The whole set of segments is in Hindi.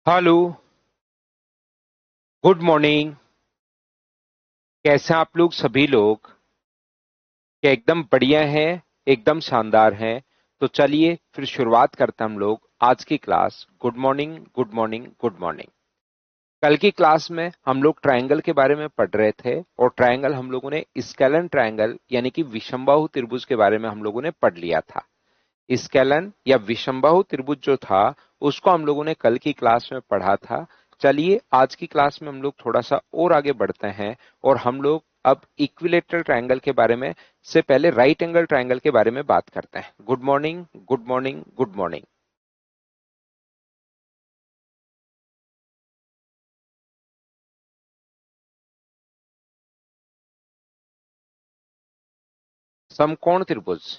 हेलो। Good morning. कैसे हैं आप लोग सभी लोग? क्या एकदम बढ़िया हैं? एकदम शानदार हैं। तो चलिए फिर शुरुआत करते हैं हम लोग आज की class. Good morning, good morning, good morning. कल की क्लास में हम लोग ट्रायंगल के बारे में पढ़ रहे थे और ट्रायंगल हम लोगों ने स्केलन ट्रायंगल यानी कि विषमबाहु त्रिभुज के बारे में हम लोगों ने पढ़ लिया था। स्केलन या विषमबाहु त्रिभुज जो था उसको हम लोगों ने कल की क्लास में पढ़ा था। चलिए आज की क्लास में हम लोग थोड़ा सा और आगे बढ़ते हैं और हम लोग अब इक्विलेटरल ट्रायंगल के बारे में से पहले राइट एंगल ट्रायंगल के बारे में बात करते हैं। Good morning, good morning, good morning. समकोण त्रिभुज।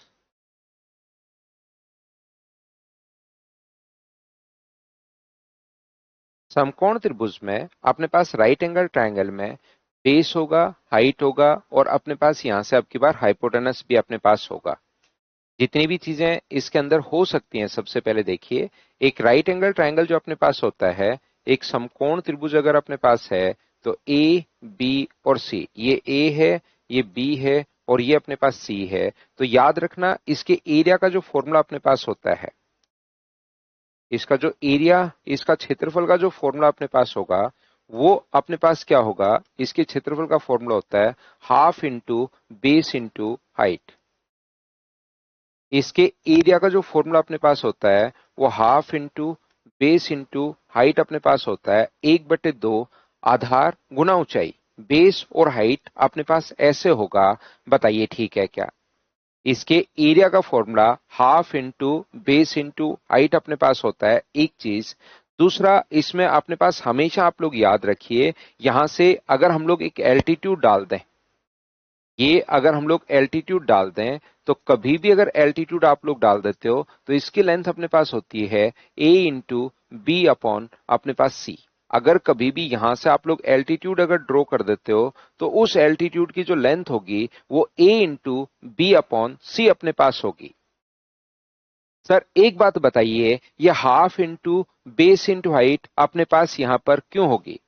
समकोण त्रिभुज में अपने पास राइट एंगल ट्रायंगल में बेस होगा, हाइट होगा और अपने पास यहां से अब की बार हाइपोटेनस भी अपने पास होगा। जितनी भी चीजें इसके अंदर हो सकती हैं, सबसे पहले देखिए, एक राइट एंगल ट्रायंगल जो अपने पास होता है, एक समकोण त्रिभुज अगर अपने पास है तो ए, बी और सी, ये ए है, ये बी है और ये अपने पास सी है। तो याद रखना इसके एरिया का जो फॉर्मूला अपने पास होता है, इसका जो एरिया, इसका क्षेत्रफल का जो फॉर्मूला अपने पास होगा वो अपने पास क्या होगा, इसके क्षेत्रफल का फॉर्मूला होता है half into base into height. इसके एरिया का जो फॉर्मूला अपने पास होता है वो half into base into height अपने पास होता है 1/2 आधार गुना ऊंचाई। बेस और हाइट अपने पास ऐसे होगा, बताइए ठीक है क्या? इसके एरिया का formula half into base into height अपने पास होता है, एक चीज। दूसरा, इसमें अपने पास हमेशा आप लोग याद रखिए, यहां से अगर हम लोग एक एल्टीट्यूड डाल दें, ये अगर हम लोग एल्टीट्यूड डाल दें तो कभी भी अगर एल्टीट्यूड आप लोग डाल देते हो तो इसकी लेंथ अपने पास होती है ए इंटू बी अपॉन अपने पास सी। अगर कभी भी यहां से आप लोग एल्टीट्यूड अगर ड्रॉ कर देते हो तो उस एल्टीट्यूड की जो लेंथ होगी वो ए इंटू बी अपॉन सी अपने पास होगी। सर एक बात बताइए, ये half into base into height अपने पास यहां पर क्यों होगी?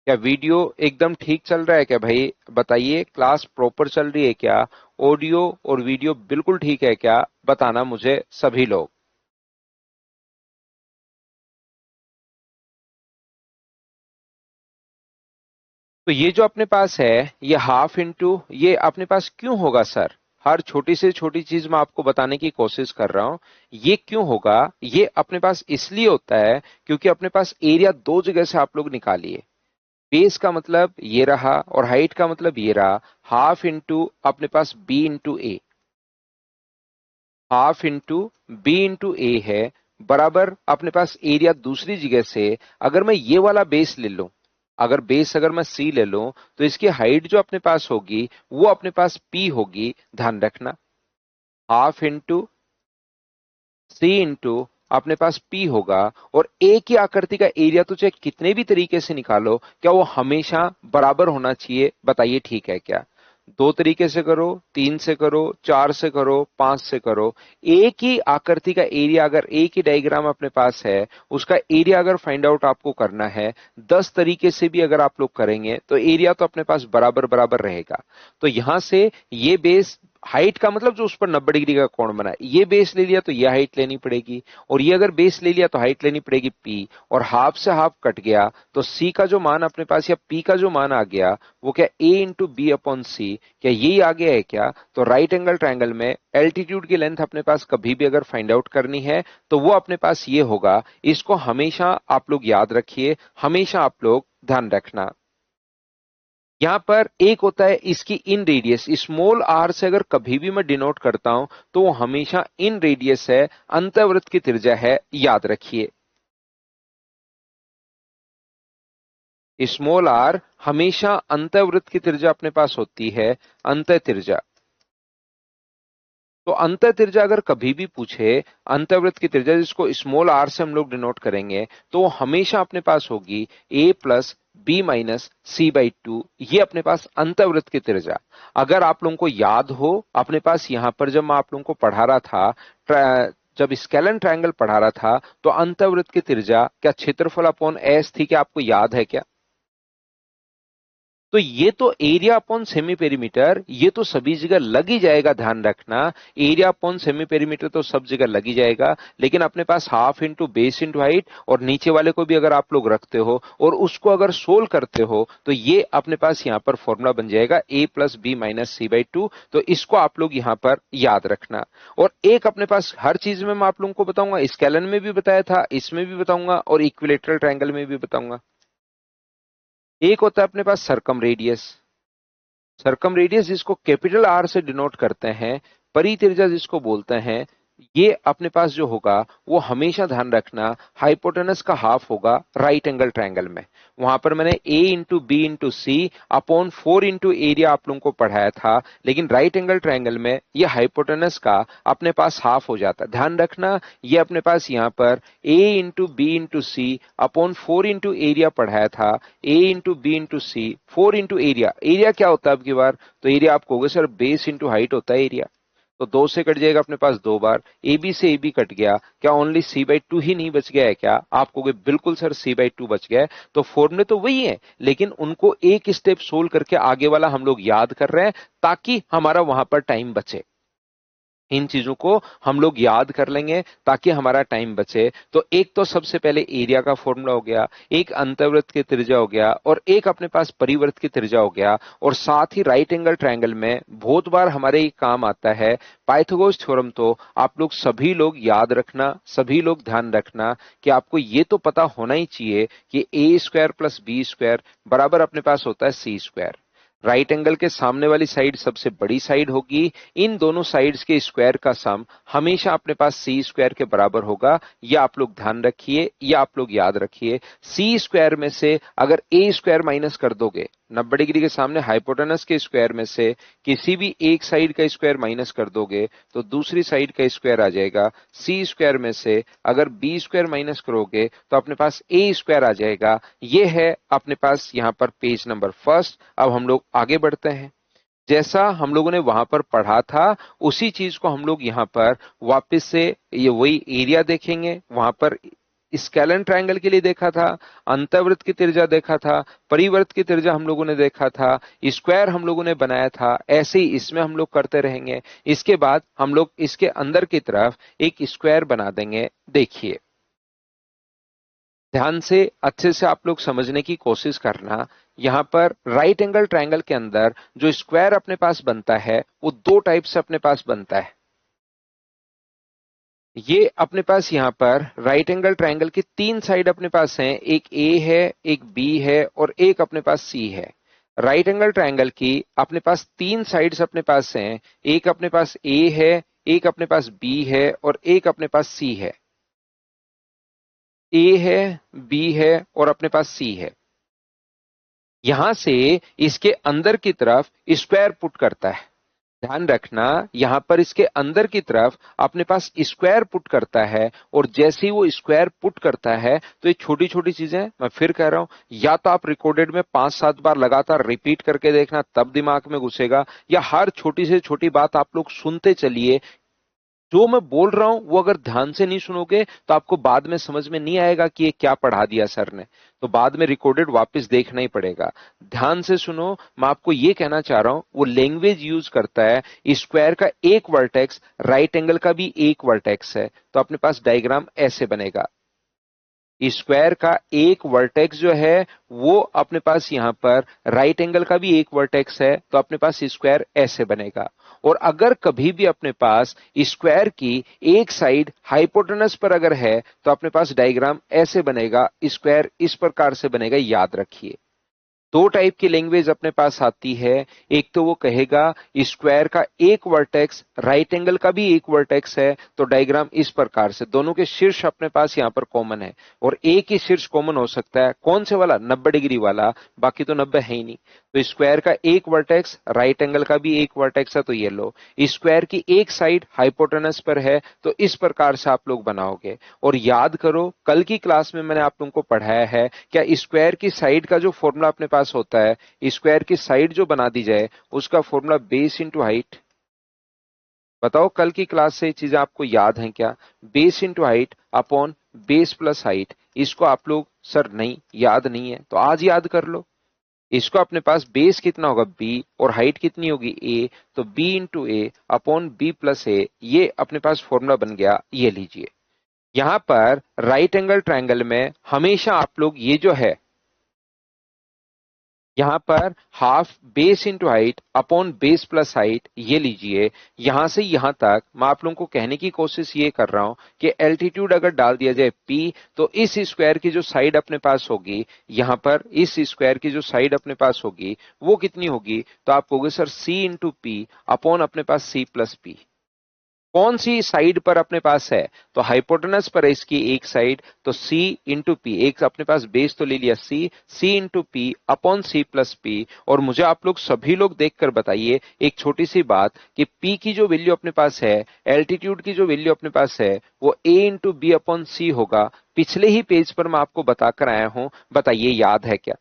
क्या वीडियो एकदम ठीक चल रहा है क्या भाई? बताइए, क्लास प्रॉपर चल रही है क्या? ऑडियो और वीडियो बिल्कुल ठीक है क्या? बताना मुझे सभी लोग। तो ये जो अपने पास है, ये हाफ इंटू, ये अपने पास क्यों होगा सर? हर छोटी से छोटी चीज मैं आपको बताने की कोशिश कर रहा हूं। ये क्यों होगा? ये अपने पास इसलिए होता है क्योंकि अपने पास एरिया दो जगह से आप लोग निकालिए। बेस का मतलब ये रहा और हाइट का मतलब ये रहा। हाफ इंटू अपने पास बी इंटू ए, हाफ इंटू बी इंटू ए है, बराबर अपने पास एरिया दूसरी जगह से। अगर मैं ये वाला बेस ले लूं, अगर बेस अगर मैं सी ले लूं तो इसकी हाइट जो अपने पास होगी वो अपने पास पी होगी। ध्यान रखना, हाफ इंटू सी इंटू अपने पास पी होगा। और एक ही आकृति का एरिया तो चाहे कितने भी तरीके से निकालो, क्या वो हमेशा बराबर होना चाहिए? बताइए ठीक है क्या? दो तरीके से करो, तीन से करो, चार से करो, पांच से करो, एक ही आकृति का एरिया, अगर एक ही डायग्राम अपने पास है, उसका एरिया अगर फाइंड आउट आपको करना है, 10 तरीके से भी अगर आप लोग करेंगे तो एरिया तो अपने पास बराबर बराबर रहेगा। तो यहां से ये बेस, हाइट का मतलब जो उस पर 90 डिग्री का कोण बना है, ये बेस ले लिया तो ये हाइट लेनी पड़ेगी, और ये अगर बेस ले लिया तो हाइट लेनी पड़ेगी पी, और हाफ से हाफ कट गया तो सी का जो मान अपने पास या पी का जो मान आ गया वो क्या, ए इंटू बी अपॉन सी। क्या यही आ गया है क्या? तो राइट एंगल ट्रायंगल में एल्टीट्यूड की लेंथ अपने पास कभी भी अगर फाइंड आउट करनी है तो वो अपने पास ये होगा। इसको हमेशा आप लोग याद रखिए, हमेशा आप लोग ध्यान रखना। यहां पर एक होता है इसकी इन रेडियस, स्मॉल आर से अगर कभी भी मैं डिनोट करता हूं तो वो हमेशा इन रेडियस है, अंतःवृत्त की त्रिज्या है, याद रखिए। स्मॉल आर हमेशा अंतःवृत्त की त्रिज्या अपने पास होती है, अंतः त्रिज्या। तो अंतः त्रिज्या अगर कभी भी पूछे, अंतःवृत्त की त्रिज्या जिसको स्मॉल आर से हम लोग डिनोट करेंगे, तो वो हमेशा अपने पास होगी A plus B minus C by two, ये अपने पास अंतःवृत्त की त्रिज्या। अगर आप लोगों को याद हो, अपने पास यहां पर जब मैं आप लोगों को पढ़ा रहा था जब स्केलन ट्रायंगल पढ़ा रहा था तो अंतःवृत्त की त्रिज्या क्या क्षेत्रफल अपॉन एस थी, क्या आपको याद है क्या? तो ये तो एरिया अपॉन सेमी पेरीमीटर, ये तो सभी जगह लग ही जाएगा, ध्यान रखना। एरिया अपॉन सेमी पेरीमीटर तो सब जगह लग ही जाएगा, लेकिन अपने पास half into base into height और नीचे वाले को भी अगर आप लोग रखते हो और उसको अगर सोल्व करते हो तो ये अपने पास यहां पर फॉर्मूला बन जाएगा a plus B minus C by two. तो इसको आप लोग यहां पर याद रखना। और एक अपने पास हर चीज में मैं आप लोगों को बताऊंगा, स्केलन में भी बताया था, इसमें भी बताऊंगा और इक्विलेटरल ट्रायंगल में भी बताऊंगा। एक होता है अपने पास सरकम रेडियस, सरकम रेडियस जिसको कैपिटल आर से डिनोट करते हैं, परित्रिज्या जिसको बोलते हैं। ये अपने पास जो होगा वो हमेशा ध्यान रखना हाइपोटेनस का हाफ होगा राइट एंगल ट्रायंगल में। वहां पर मैंने a into B into C upon 4 into area आप लोगों को पढ़ाया था, लेकिन राइट एंगल ट्रायंगल में ये हाइपोटेनस का अपने पास हाफ हो जाता है। ध्यान रखना ये अपने पास यहाँ पर a into B into C upon 4 into area पढ़ाया था, a into B into C 4 into area. Area क्या होता है अब की बार? तो एरिया आप कहोगे सर बेस इंटू हाइट होता है एरिया, तो दो से कट जाएगा अपने पास दो बार, ए बी से ए बी कट गया, क्या ओनली सी बाई टू ही नहीं बच गया है क्या? आप कहोगे बिल्कुल सर सी बाई टू बच गया है। तो फॉर्मूले तो वही है, लेकिन उनको एक स्टेप सोल्व करके आगे वाला हम लोग याद कर रहे हैं ताकि हमारा वहां पर टाइम बचे। इन चीजों को हम लोग याद कर लेंगे ताकि हमारा टाइम बचे। तो एक तो सबसे पहले एरिया का फॉर्मूला हो गया, एक अंतर्वृत्त की त्रिज्या हो गया और एक अपने पास परिवृत्त की त्रिज्या हो गया। और साथ ही राइट एंगल ट्रायंगल में बहुत बार हमारे ये काम आता है पाइथागोरस थ्योरम। तो आप लोग सभी लोग याद रखना, सभी लोग ध्यान रखना कि आपको ये तो पता होना ही चाहिए कि ए स्क्वायर प्लस बी स्क्वायर बराबर अपने पास होता है सी स्क्वायर। राइट एंगल के सामने वाली साइड सबसे बड़ी साइड होगी, इन दोनों साइड्स के स्क्वायर का सम हमेशा अपने पास सी स्क्वायर के बराबर होगा। ये आप लोग ध्यान रखिए, ये आप लोग याद रखिए। सी स्क्वायर में से अगर ए स्क्वायर माइनस कर दोगे, 90 डिग्री के सामने हाइपोटेनस के स्क्वायर में से किसी भी एक साइड का स्क्वायर माइनस कर दोगे तो दूसरी साइड का स्क्वायर आ जाएगा। सी स्क्वायर में से अगर बी स्क्वायर माइनस करोगे तो अपने पास ए स्क्वायर आ जाएगा। ये है अपने पास यहाँ पर पेज नंबर फर्स्ट। अब हम लोग आगे बढ़ते हैं। जैसा हम लोगों ने वहां पर पढ़ा था उसी चीज को हम लोग यहाँ पर वापस से ये वही एरिया देखेंगे। वहां पर स्केलन ट्रायंगल के लिए देखा था, अंतःवृत्त की त्रिज्या देखा था, परिवृत्त की त्रिज्या हम लोगों ने देखा था, स्क्वायर हम लोगों ने बनाया था। ऐसे ही इसमें हम लोग करते रहेंगे। इसके बाद हम लोग इसके अंदर की तरफ एक स्क्वायर बना देंगे। देखिए ध्यान से अच्छे से आप लोग समझने की कोशिश करना। यहां पर राइट एंगल ट्रायंगल के अंदर जो स्क्वायर अपने पास बनता है वो दो टाइप से अपने पास बनता है। ये अपने पास यहां पर राइट एंगल ट्रायंगल की तीन साइड अपने पास हैं, एक ए है, एक बी है और एक अपने पास सी है। राइट एंगल ट्रायंगल की अपने पास तीन साइड्स अपने पास हैं, एक अपने पास ए है, एक अपने पास बी है और एक अपने पास सी है। ए है, बी है और अपने पास सी है। यहां से इसके अंदर की तरफ स्क्वायर पुट करता है। ध्यान रखना यहां पर इसके अंदर की तरफ अपने पास स्क्वायर पुट करता है और जैसे ही वो स्क्वायर पुट करता है तो ये छोटी छोटी चीजें मैं फिर कह रहा हूं, या तो आप रिकॉर्डेड में 5-7 बार लगातार रिपीट करके देखना तब दिमाग में घुसेगा, या हर छोटी से छोटी बात आप लोग सुनते चलिए। जो मैं बोल रहा हूं वो अगर ध्यान से नहीं सुनोगे तो आपको बाद में समझ में नहीं आएगा कि ये क्या पढ़ा दिया सर ने। तो बाद में रिकॉर्डेड वापस देखना ही पड़ेगा। ध्यान से सुनो, मैं आपको ये कहना चाह रहा हूं वो लैंग्वेज यूज करता है। स्क्वायर का एक वर्टेक्स राइट एंगल का भी एक वर्टेक्स है, तो अपने पास डायग्राम ऐसे बनेगा। स्क्वायर का एक वर्टेक्स जो है वो अपने पास यहां पर राइट एंगल का भी एक वर्टेक्स है, तो अपने पास स्क्वायर ऐसे बनेगा। और अगर कभी भी अपने पास स्क्वायर की एक साइड हाइपोटेनस पर अगर है तो अपने पास डायग्राम ऐसे बनेगा, स्क्वायर इस प्रकार से बनेगा। याद रखिए दो टाइप की लैंग्वेज अपने पास आती है। एक तो वो कहेगा स्क्वायर का एक वर्टेक्स राइट एंगल का भी एक वर्टेक्स है, तो डायग्राम इस प्रकार से, दोनों के शीर्ष अपने पास यहां पर कॉमन है और एक ही शीर्ष कॉमन हो सकता है, कौन से वाला? 90 डिग्री वाला, बाकी तो 90 है ही नहीं। तो स्क्वायर का एक वर्टेक्स राइट एंगल का भी एक वर्टेक्स है, तो ये लो स्क्वायर की एक साइड हाइपोटेनस पर है, तो इस प्रकार से आप लोग बनाओगे। और याद करो कल की क्लास में मैंने आप लोगों को पढ़ाया है क्या स्क्वायर की साइड का जो फॉर्मूला अपने पास होता है, स्क्वायर की साइड जो बना दी जाए उसका फॉर्मूला बेस इंटू हाइट बताओ कल की क्लास से ये चीजें आपको याद हैं क्या? Base into height upon base plus height, इसको आप लोग सर नहीं याद नहीं है तो आज याद कर लो। इसको अपने पास बेस कितना होगा बी और हाइट कितनी होगी ए, तो बी इंटू ए अपॉन बी प्लस ए, ये अपने पास फॉर्मूला बन गया। ये लीजिए, यहां पर राइट एंगल ट्रायंगल में हमेशा आप लोग ये जो है यहां पर half base into height upon base plus height, ये लीजिए। यहां से यहां तक मैं आप लोगों को कहने की कोशिश ये कर रहा हूं कि एल्टीट्यूड अगर डाल दिया जाए पी, तो इस स्क्वायर की जो साइड अपने पास होगी, यहां पर इस स्क्वायर की जो साइड अपने पास होगी वो कितनी होगी, तो आप कहोगे सर सी इंटू पी अपॉन अपने पास सी प्लस पी। कौन सी साइड पर अपने पास है, तो हाइपोटेनस पर है इसकी एक साइड, तो c इंटू पी, एक अपने पास बेस तो ले लिया c into P upon C plus P. और मुझे आप लोग सभी लोग देखकर बताइए एक छोटी सी बात कि p की जो वैल्यू अपने पास है, एल्टीट्यूड की जो वैल्यू अपने पास है, वो a इंटू बी अपॉन सी होगा। पिछले ही पेज पर मैं आपको बताकर आया हूं, बताइए याद है क्या?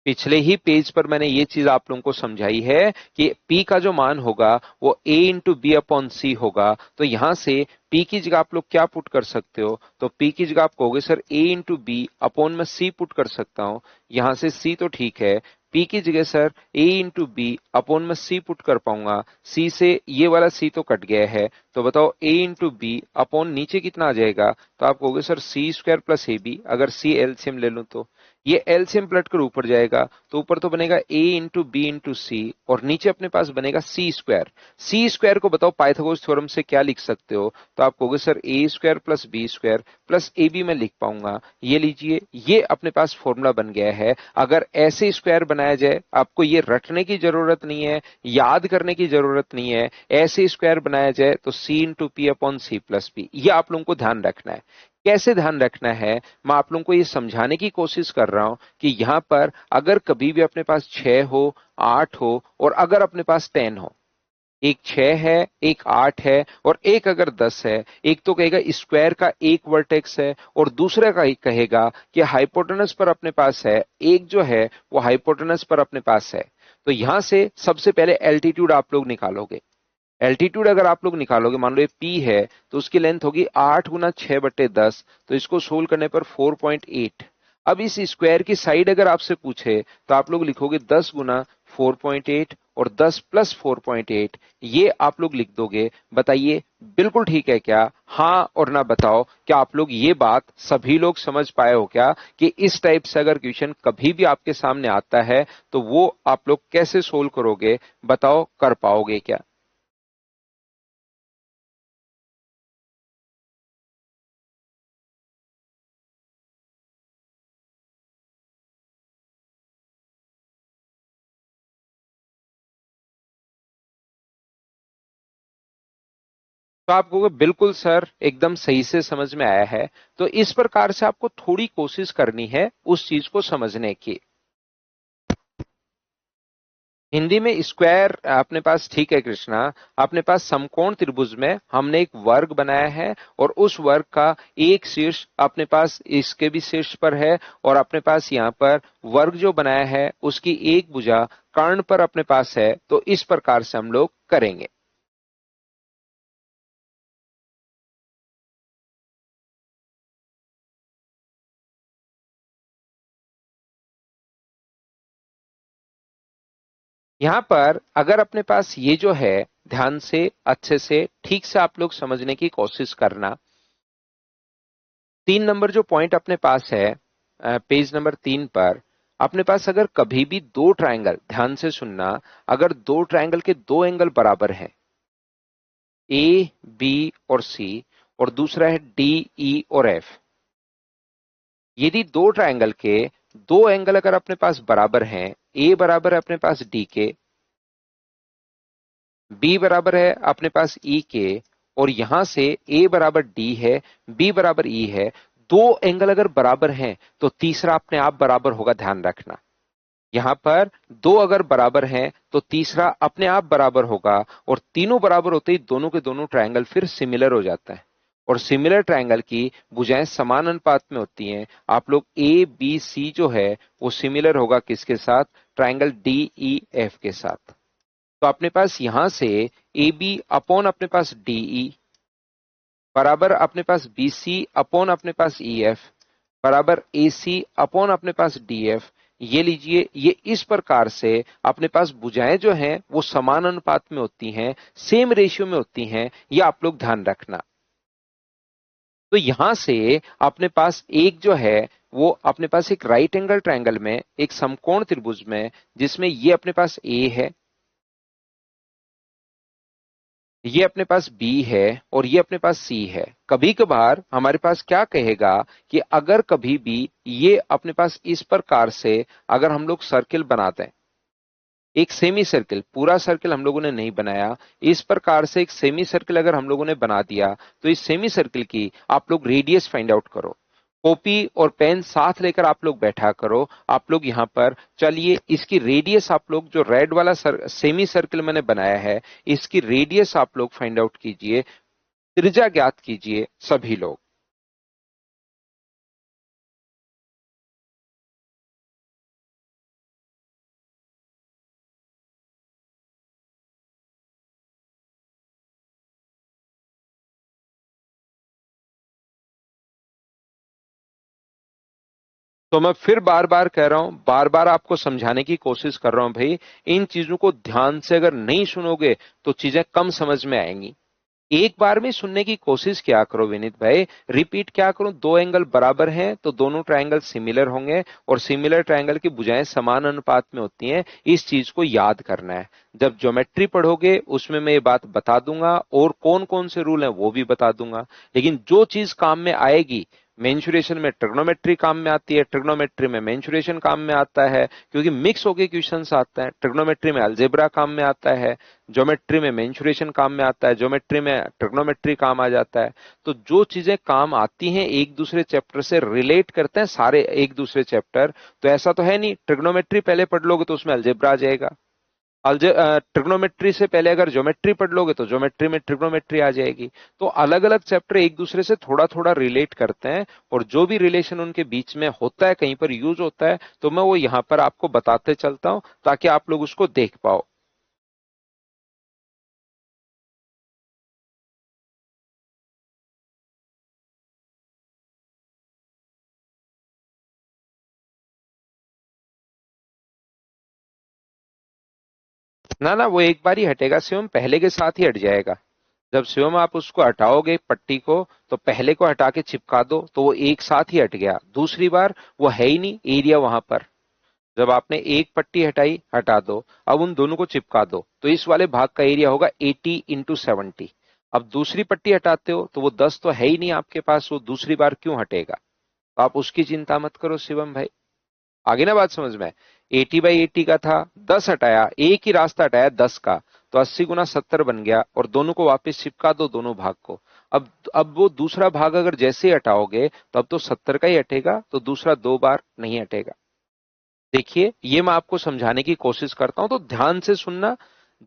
पिछले ही पेज पर मैंने ये चीज आप लोगों को समझाई है कि P का जो मान होगा वो A इंटू बी अपॉन सी होगा। तो यहां से P की जगह आप लोग क्या पुट कर सकते हो, तो P की जगह आप कहोगे sir A into B upon में C पुट कर सकता हूं। यहां से C तो ठीक है, P की जगह sir A into B upon में C पुट कर पाऊंगा। C से ये वाला C तो कट गया है, तो बताओ A इंटू बी अपॉन नीचे कितना आ जाएगा, तो आप कहोगे sir C square plus A B. अगर C एलसीएम ले लूं तो ये एलसीएम पलट कर ऊपर जाएगा, तो ऊपर तो बनेगा a इंटू बी इंटू सी और नीचे अपने पास बनेगा सी स्क्वायर। सी स्क्वायर को बताओ पाइथागोरस थ्योरम से क्या लिख सकते हो, तो आप कहोगे sir A square plus B square plus A B में लिख पाऊंगा। ये लीजिए, ये अपने पास फॉर्मूला बन गया है। अगर ऐसे स्क्वायर बनाया जाए, आपको ये रटने की जरूरत नहीं है, याद करने की जरूरत नहीं है, ऐसे स्क्वायर बनाया जाए तो C into P upon C plus P, ये आप लोगों को ध्यान रखना है। कैसे ध्यान रखना है, मैं आप लोगों को ये समझाने की कोशिश कर रहा हूं कि यहां पर अगर कभी भी अपने पास 6 हो, 8 हो और अगर अपने पास 10 हो, एक 6 है, एक 8 है और एक अगर 10 है, एक तो कहेगा स्क्वायर का एक वर्टेक्स है और दूसरा का कहेगा कि हाइपोटेनस पर अपने पास है, एक जो है वो हाइपोटेनस पर अपने पास है। तो यहां से सबसे पहले एल्टीट्यूड आप लोग निकालोगे। एल्टीट्यूड अगर आप लोग निकालोगे, मान लो ये पी है, तो उसकी लेंथ होगी 8 गुना 6/10, तो इसको सोल्व करने पर 4.8। अब इस स्क्वायर की साइड अगर आपसे पूछे तो आप लोग लिखोगे 10 गुना 4.8 और 10 प्लस 4.8, ये आप लोग लिख दोगे। बताइए बिल्कुल ठीक है क्या? हाँ और ना बताओ, क्या आप लोग ये बात सभी लोग समझ पाए हो क्या कि इस टाइप से अगर क्वेश्चन कभी भी आपके सामने आता है तो वो आप लोग कैसे सोल्व करोगे? बताओ कर पाओगे क्या? तो आप कहोगे बिल्कुल सर एकदम सही से समझ में आया है। तो इस प्रकार से आपको थोड़ी कोशिश करनी है उस चीज को समझने की। हिंदी में स्क्वायर अपने पास ठीक है कृष्णा, अपने पास समकोण त्रिभुज में हमने एक वर्ग बनाया है और उस वर्ग का एक शीर्ष अपने पास इसके भी शीर्ष पर है और अपने पास यहाँ पर वर्ग जो बनाया है उसकी एक भुजा कर्ण पर अपने पास है। तो इस प्रकार से हम लोग करेंगे। यहां पर अगर अपने पास ये जो है, ध्यान से अच्छे से ठीक से आप लोग समझने की कोशिश करना। 3 नंबर जो पॉइंट अपने पास है, पेज नंबर 3 पर अपने पास अगर कभी भी दो ट्रायंगल, ध्यान से सुनना, अगर दो ट्रायंगल के दो एंगल बराबर हैं, ए बी और सी, और दूसरा है डी ई और एफ, यदि दो ट्रायंगल के दो एंगल अगर अपने पास बराबर हैं, ए बराबर है अपने पास डी के, बी बराबर है अपने पास ई के, और यहां से ए बराबर डी है, बी बराबर ई है, दो एंगल अगर बराबर हैं तो तीसरा अपने आप बराबर होगा। ध्यान रखना, यहां पर दो अगर बराबर हैं तो तीसरा अपने आप बराबर होगा और तीनों बराबर होते ही दोनों के दोनों ट्रायंगल फिर सिमिलर हो जाता है। और सिमिलर ट्रायंगल की भुजाएं समान अनुपात में होती हैं। आप लोग ए बी सी जो है वो सिमिलर होगा किसके साथ? ट्रायंगल डी ई एफ के साथ। तो अपने पास यहां से ए बी अपॉन अपने पास डीई बराबर अपने पास बी सी अपॉन अपने पास ई एफ बराबर ए सी अपॉन अपने पास डी एफ। ये लीजिए, ये इस प्रकार से अपने पास भुजाएं जो हैं वो समान अनुपात में होती हैं, सेम रेशियो में होती हैं, ये आप लोग ध्यान रखना। तो यहां से अपने पास एक जो है वो अपने पास एक राइट एंगल ट्रायंगल में एक समकोण त्रिभुज में, जिसमें ये अपने पास ए है, ये अपने पास बी है और ये अपने पास सी है। कभी कभार हमारे पास क्या कहेगा कि अगर कभी भी ये अपने पास इस प्रकार से अगर हम लोग सर्किल बनाते हैं, एक सेमी सर्किल, पूरा सर्किल हम लोगों ने नहीं बनाया, इस प्रकार से एक सेमी सर्किल अगर हम लोगों ने बना दिया, तो इस सेमी सर्किल की आप लोग रेडियस फाइंड आउट करो। कॉपी और पेन साथ लेकर आप लोग बैठा करो। आप लोग यहां पर चलिए इसकी रेडियस आप लोग जो रेड वाला सेमी सर्किल मैंने बनाया है, इसकी रेडियस आप लोग फाइंड आउट कीजिए, त्रिज्या ज्ञात कीजिए सभी लोग। तो मैं फिर बार बार कह रहा हूं, बार बार आपको समझाने की कोशिश कर रहा हूं भाई, इन चीजों को ध्यान से अगर नहीं सुनोगे तो चीजें कम समझ में आएंगी। एक बार में सुनने की कोशिश क्या करो विनीत भाई, रिपीट क्या करो, दो एंगल बराबर हैं तो दोनों ट्रायंगल सिमिलर होंगे और सिमिलर ट्रायंगल की भुजाएं समान अनुपात में होती हैं, इस चीज को याद करना है। जब ज्योमेट्री पढ़ोगे उसमें मैं ये बात बता दूंगा और कौन कौन से रूल हैं वो भी बता दूंगा, लेकिन जो चीज काम में आएगी, मेंसुरेशन में ट्रिग्नोमेट्री काम में आती है, ट्रिग्नोमेट्री में मेंसुरेशन काम में आता है, क्योंकि मिक्स होके क्वेश्चंस आते हैं। ट्रिग्नोमेट्री में अलजेब्रा काम में आता है, ज्योमेट्री में मेंसुरेशन काम में आता है, ज्योमेट्री में ट्रिग्नोमेट्री काम आ जाता है। तो जो चीजें काम आती हैं एक दूसरे चैप्टर से रिलेट करते हैं सारे एक दूसरे चैप्टर। तो ऐसा तो है नहीं ट्रिग्नोमेट्री पहले पढ़ लोगे तो उसमें अलजेब्रा आ जाएगा, ट्रिग्नोमेट्री से पहले अगर ज्योमेट्री पढ़ लोगे तो ज्योमेट्री में ट्रिग्नोमेट्री आ जाएगी। तो अलग अलग चैप्टर एक दूसरे से थोड़ा थोड़ा रिलेट करते हैं और जो भी रिलेशन उनके बीच में होता है, कहीं पर यूज होता है, तो मैं वो यहां पर आपको बताते चलता हूं ताकि आप लोग उसको देख पाओ। ना ना, वो एक बार ही हटेगा शिवम, पहले के साथ ही हट जाएगा। जब शिवम आप उसको हटाओगे पट्टी को, तो पहले को हटा के चिपका दो तो वो एक साथ ही हट गया, दूसरी बार वो है ही नहीं एरिया वहां पर। जब आपने एक पट्टी हटाई, हटा दो, अब उन दोनों को चिपका दो तो इस वाले भाग का एरिया होगा 80 × 70। अब दूसरी पट्टी हटाते हो तो वो 10 तो है ही नहीं आपके पास, वो दूसरी बार क्यों हटेगा? तो आप उसकी चिंता मत करो शिवम भाई। आगे ना बात समझ में? 80/80 का था, 10 हटाया, एक ही रास्ता हटाया 10 का, तो 80 × 70 बन गया और दोनों को वापस चिपका दो दोनों भाग को। अब वो दूसरा भाग अगर जैसे ही हटाओगे तो अब तो 70 का ही हटेगा, तो दूसरा दो बार नहीं हटेगा। देखिए ये मैं आपको समझाने की कोशिश करता हूं तो ध्यान से सुनना।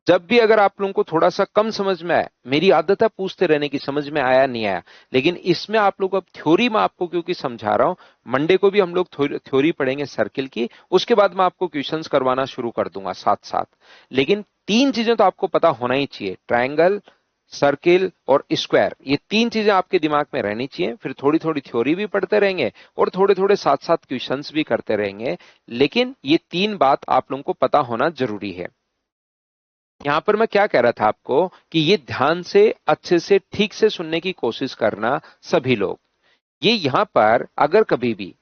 जब भी अगर आप लोगों को थोड़ा सा कम समझ में आए, मेरी आदत है पूछते रहने की, समझ में आया नहीं आया, लेकिन इसमें आप लोग अब थ्योरी में आपको क्योंकि समझा रहा हूं, मंडे को भी हम लोग थ्योरी पढ़ेंगे सर्किल की, उसके बाद मैं आपको क्वेश्चंस करवाना शुरू कर दूंगा साथ साथ। लेकिन तीन चीजें तो आपको पता होना ही चाहिए, ट्रायंगल, सर्किल और स्क्वायर, ये तीन चीजें आपके दिमाग में रहनी चाहिए। फिर थोड़ी थोड़ी थ्योरी भी पढ़ते रहेंगे और थोड़े थोड़े साथ साथ क्वेश्चंस भी करते रहेंगे, लेकिन ये तीन बात आप लोगों को पता होना जरूरी है। यहां पर मैं क्या कह रहा था आपको कि ये ध्यान से अच्छे से ठीक से सुनने की कोशिश करना सभी लोग। ये यहां पर अगर कभी भी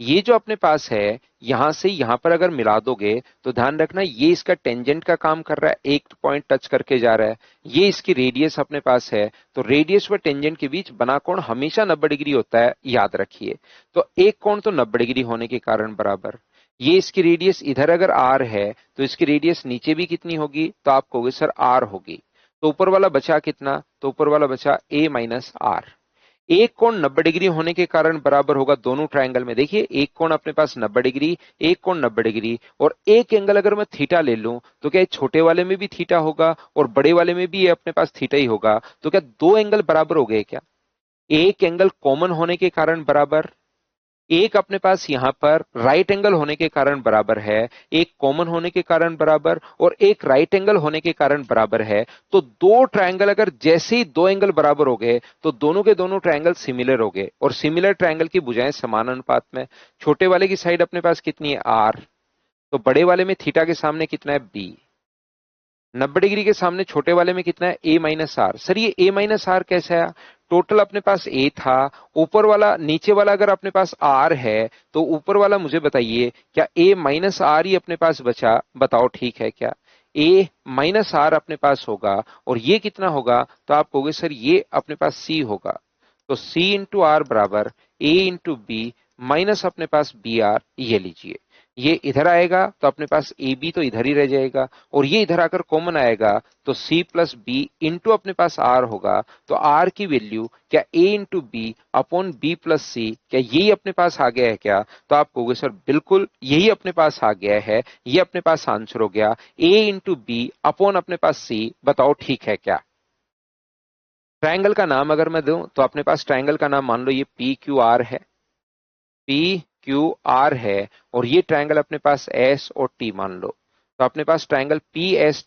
ये जो अपने पास है, यहां से यहां पर अगर मिला दोगे तो ध्यान रखना ये इसका टेंजेंट का काम कर रहा है, एक पॉइंट टच करके जा रहा है, ये इसकी रेडियस अपने पास है, तो रेडियस व टेंजेंट के बीच बना कोण हमेशा 90 डिग्री होता है, याद रखिए। तो एक कोण तो 90 डिग्री होने के कारण बराबर, ये इसकी रेडियस इधर अगर आर है तो इसकी रेडियस नीचे भी कितनी होगी, तो आप कहोगे सर आर होगी, तो ऊपर वाला बचा कितना, तो ऊपर वाला बचा a - r। एक कोण 90 डिग्री होने के कारण बराबर होगा दोनों ट्रायंगल में। देखिए एक कोण अपने पास 90 डिग्री, एक कोण 90 डिग्री, और एक एंगल अगर मैं थीटा ले लूं तो क्या छोटे वाले में भी थीटा होगा और बड़े वाले में भी ये अपने पास थीटा ही होगा, तो क्या दो एंगल बराबर हो गए क्या? एक एंगल कॉमन होने के कारण बराबर, एक अपने पास यहां पर राइट एंगल होने के कारण बराबर है, एक कॉमन होने के कारण बराबर, और एक राइट एंगल होने के कारण बराबर है। तो दो ट्रायंगल अगर जैसे ही दो एंगल बराबर हो गए तो दोनों के दोनों ट्रायंगल सिमिलर हो गए, और सिमिलर ट्रायंगल की भुजाएं समान अनुपात में। छोटे वाले की साइड अपने पास कितनी है, आर, तो बड़े वाले में थीटा के सामने कितना है, बी। 90 डिग्री के सामने छोटे वाले में कितना है, ए माइनस आर। सर ये ए माइनस आर कैसे आया, टोटल अपने पास ए था, ऊपर वाला नीचे वाला अगर अपने पास आर है तो ऊपर वाला मुझे बताइए क्या ए माइनस आर ही अपने पास बचा, बताओ ठीक है क्या। ए माइनस आर अपने पास होगा, और ये कितना होगा, तो आप कहोगे सर ये अपने पास सी होगा। तो सी इंटू आर बराबर ए इंटू बी माइनस अपने पास बी आर, ये लीजिए। ये इधर आएगा तो अपने पास ए बी तो इधर ही रह जाएगा, और ये इधर आकर कॉमन आएगा तो सी प्लस बी इंटू अपने पास आर होगा। तो आर की वैल्यू क्या A into B upon B plus C, क्या यही अपने पास आ गया है क्या। तो आप कहोगे सर बिल्कुल यही अपने पास आ गया है, ये अपने पास आंसर हो गया, ए इंटू बी अपॉन अपने पास सी, बताओ ठीक है क्या। ट्रायंगल का नाम अगर मैं दूं तो अपने पास ट्रायंगल का नाम मान लो ये पी क्यू आर है, पी क्यू आर है, और ये ट्रायंगल अपने पास एस और टी मान लो। तो अपने पास triangle P S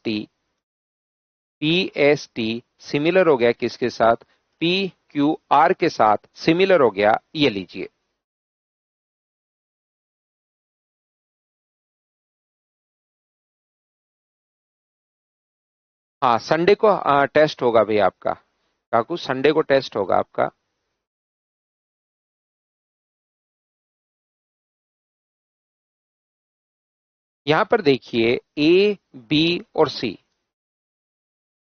T similar हो गया किसके साथ, पी क्यू आर के साथ सिमिलर हो गया, ये लीजिए। हाँ संडे को टेस्ट होगा भाई आपका, काकू संडे को टेस्ट होगा आपका। यहां पर देखिए ए बी और सी,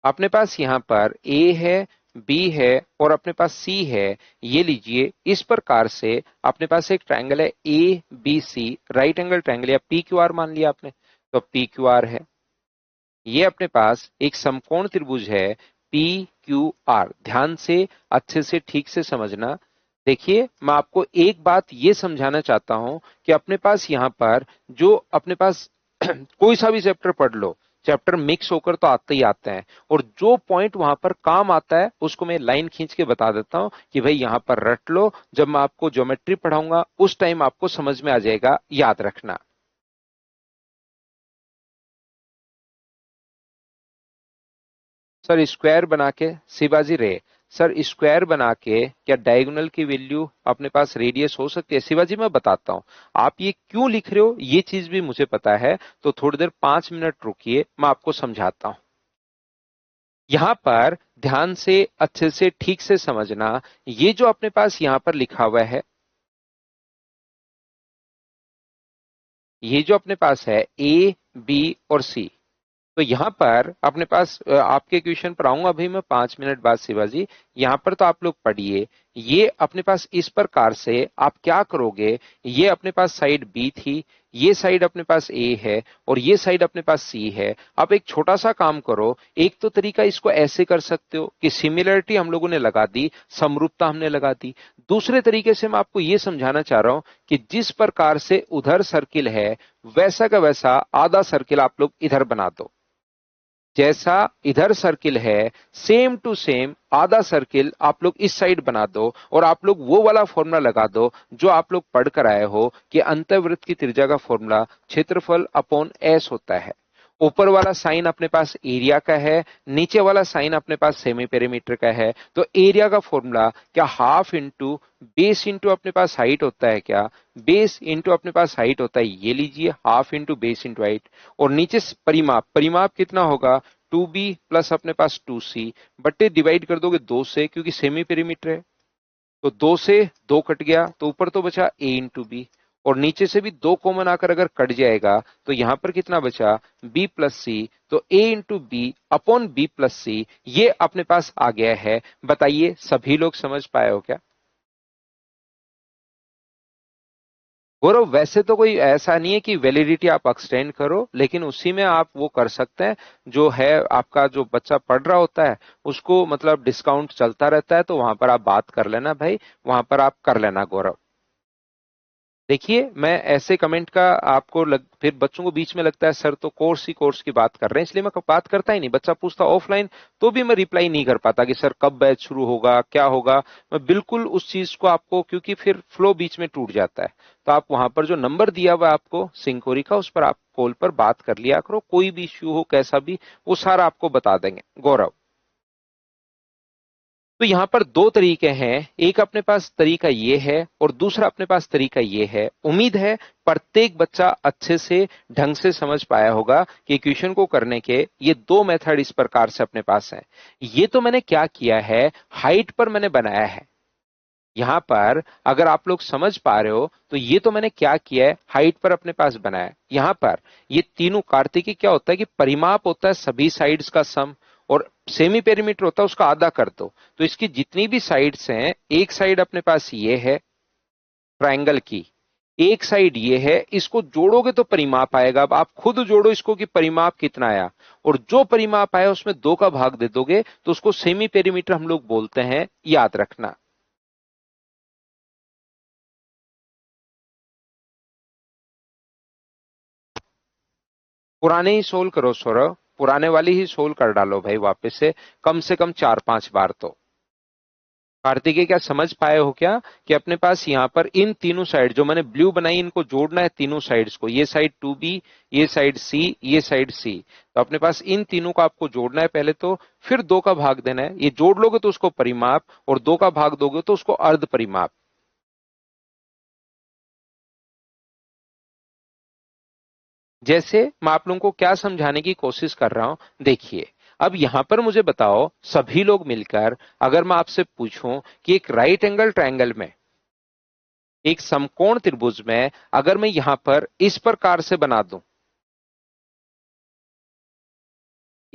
अपने पास यहां पर ए है, बी है, और अपने पास सी है। ये लीजिए इस प्रकार से अपने पास एक ट्रायंगल है A B C, right angle triangle, या पी क्यू आर मान लिया आपने, तो पी क्यू आर है। ये अपने पास एक समकोण त्रिभुज है पी क्यू आर, ध्यान से अच्छे से ठीक से समझना। देखिए मैं आपको एक बात ये समझाना चाहता हूं कि अपने पास यहां पर जो अपने पास कोई सा भी चैप्टर पढ़ लो, चैप्टर मिक्स होकर तो आते ही आते हैं, और जो पॉइंट वहां पर काम आता है उसको मैं लाइन खींच के बता देता हूं कि भाई यहां पर रट लो, जब मैं आपको ज्योमेट्री पढ़ाऊंगा उस टाइम आपको समझ में आ जाएगा, याद रखना। सर स्क्वायर बना के, शिवाजी रे, सर स्क्वायर बना के क्या डायगोनल की वैल्यू अपने पास रेडियस हो सकती है, शिवाजी मैं बताता हूं। आप ये क्यों लिख रहे हो ये चीज भी मुझे पता है, तो थोड़ी देर 5 मिनट रुकिए, मैं आपको समझाता हूं। यहां पर ध्यान से अच्छे से ठीक से समझना, ये जो अपने पास यहां पर लिखा हुआ है, ये जो अपने पास है ए बी और सी, तो यहां पर अपने पास आपके क्वेश्चन पर आऊंगा भाई मैं 5 मिनट बाद शिवाजी। यहां पर तो आप लोग पढ़िए, ये अपने पास इस प्रकार से आप क्या करोगे, ये अपने पास साइड बी थी, ये साइड अपने पास ए है, और ये साइड अपने पास सी है। आप एक छोटा सा काम करो, एक तो तरीका इसको ऐसे कर सकते हो कि सिमिलरिटी हम लोगों ने लगा दी, समरूपता हमने लगा दी। दूसरे तरीके से मैं आपको ये समझाना चाह रहा हूं कि जिस प्रकार से उधर सर्किल है वैसा का वैसा आधा सर्किल आप लोग इधर बना दो, जैसा इधर सर्किल है सेम टू सेम आधा सर्किल आप लोग इस साइड बना दो, और आप लोग वो वाला फॉर्मूला लगा दो जो आप लोग पढ़ कर आए हो कि अंतर्वृत्त की त्रिज्या का फॉर्मूला क्षेत्रफल अपॉन एस होता है। ऊपर वाला साइन अपने पास एरिया का है, नीचे वाला साइन अपने पास सेमी पेरीमीटर का है। तो एरिया का फॉर्मूला क्या हाफ इंटू बेस इंटू अपने पास हाइट होता है क्या, बेस इंटू अपने पास हाइट होता है, ये लीजिए half into base into height. और नीचे परिमाप, परिमाप कितना होगा, 2b प्लस अपने पास 2c, बट्टे डिवाइड कर दोगे 2 से क्योंकि सेमी पेरीमीटर है, तो 2 से 2 कट गया तो ऊपर तो बचा a इंटू बी, और नीचे से भी 2 कॉमन आकर अगर कट जाएगा तो यहां पर कितना बचा b प्लस सी, तो a into B upon B plus C, ये अपने पास आ गया है। बताइए सभी लोग समझ पाए हो क्या। गौरव वैसे तो कोई ऐसा नहीं है कि वैलिडिटी आप एक्सटेंड करो, लेकिन उसी में आप वो कर सकते हैं, जो है आपका जो बच्चा पढ़ रहा होता है उसको मतलब डिस्काउंट चलता रहता है, तो वहां पर आप बात कर लेना भाई, वहां पर आप कर लेना गौरव। देखिए, मैं ऐसे कमेंट का आपको फिर बच्चों को बीच में लगता है सर तो कोर्स ही कोर्स की बात कर रहे हैं, इसलिए मैं बात करता ही नहीं। बच्चा पूछता ऑफलाइन तो भी मैं रिप्लाई नहीं कर पाता कि सर कब बैच शुरू होगा, क्या होगा। मैं बिल्कुल उस चीज को आपको, क्योंकि फिर फ्लो बीच में टूट जाता है। तो आप वहां पर जो नंबर दिया हुआ है आपको सिंकोरी का, उस पर आप कॉल पर बात कर लिया करो, कोई भी इश्यू हो कैसा भी, वो सारा आपको बता देंगे। गौरव, तो यहां पर दो तरीके हैं, एक अपने पास तरीका ये है और दूसरा अपने पास तरीका ये है। उम्मीद है प्रत्येक बच्चा अच्छे से ढंग से समझ पाया होगा कि इक्वेशन को करने के ये दो मेथड इस प्रकार से अपने पास हैं। ये तो मैंने क्या किया है, हाइट पर मैंने बनाया है। यहां पर अगर आप लोग समझ पा रहे हो तो ये तो मैंने क्या किया है, हाइट पर अपने पास बनाया है। यहां पर ये तीनों कार्तिकी क्या होता है कि परिमाप होता है सभी साइड्स का सम, और सेमी पेरीमीटर होता है उसका आधा कर दो। तो इसकी जितनी भी साइड्स हैं, एक साइड अपने पास ये है ट्रायंगल की, एक साइड ये है, इसको जोड़ोगे तो परिमाप आएगा। अब आप खुद जोड़ो इसको कि परिमाप कितना आया, और जो परिमाप आया उसमें दो का भाग दे दोगे तो उसको सेमी पेरीमीटर हम लोग बोलते हैं, याद रखना। पुराने ही सोल्व करो सौरभ, पुराने वाली ही सोल्व कर डालो भाई वापस से कम 4-5 बार तो। कार्तिकेय क्या समझ पाए हो क्या कि अपने पास यहाँ पर इन तीनों साइड जो मैंने ब्लू बनाई, इनको जोड़ना है तीनों साइड्स को, ये साइड 2B, ये साइड C, ये साइड C। तो अपने पास इन तीनों को आपको जोड़ना है पहले तो, फिर दो का भाग देना है। ये जोड़ लोगे तो उसको परिमाप, और दो का भाग दोगे तो उसको अर्ध परिमाप। जैसे मैं आप लोगों को क्या समझाने की कोशिश कर रहा हूं, देखिए। अब यहां पर मुझे बताओ सभी लोग मिलकर, अगर मैं आपसे पूछूं कि एक राइट एंगल ट्रायंगल में, एक समकोण त्रिभुज में, अगर मैं यहां पर इस प्रकार से बना दूं,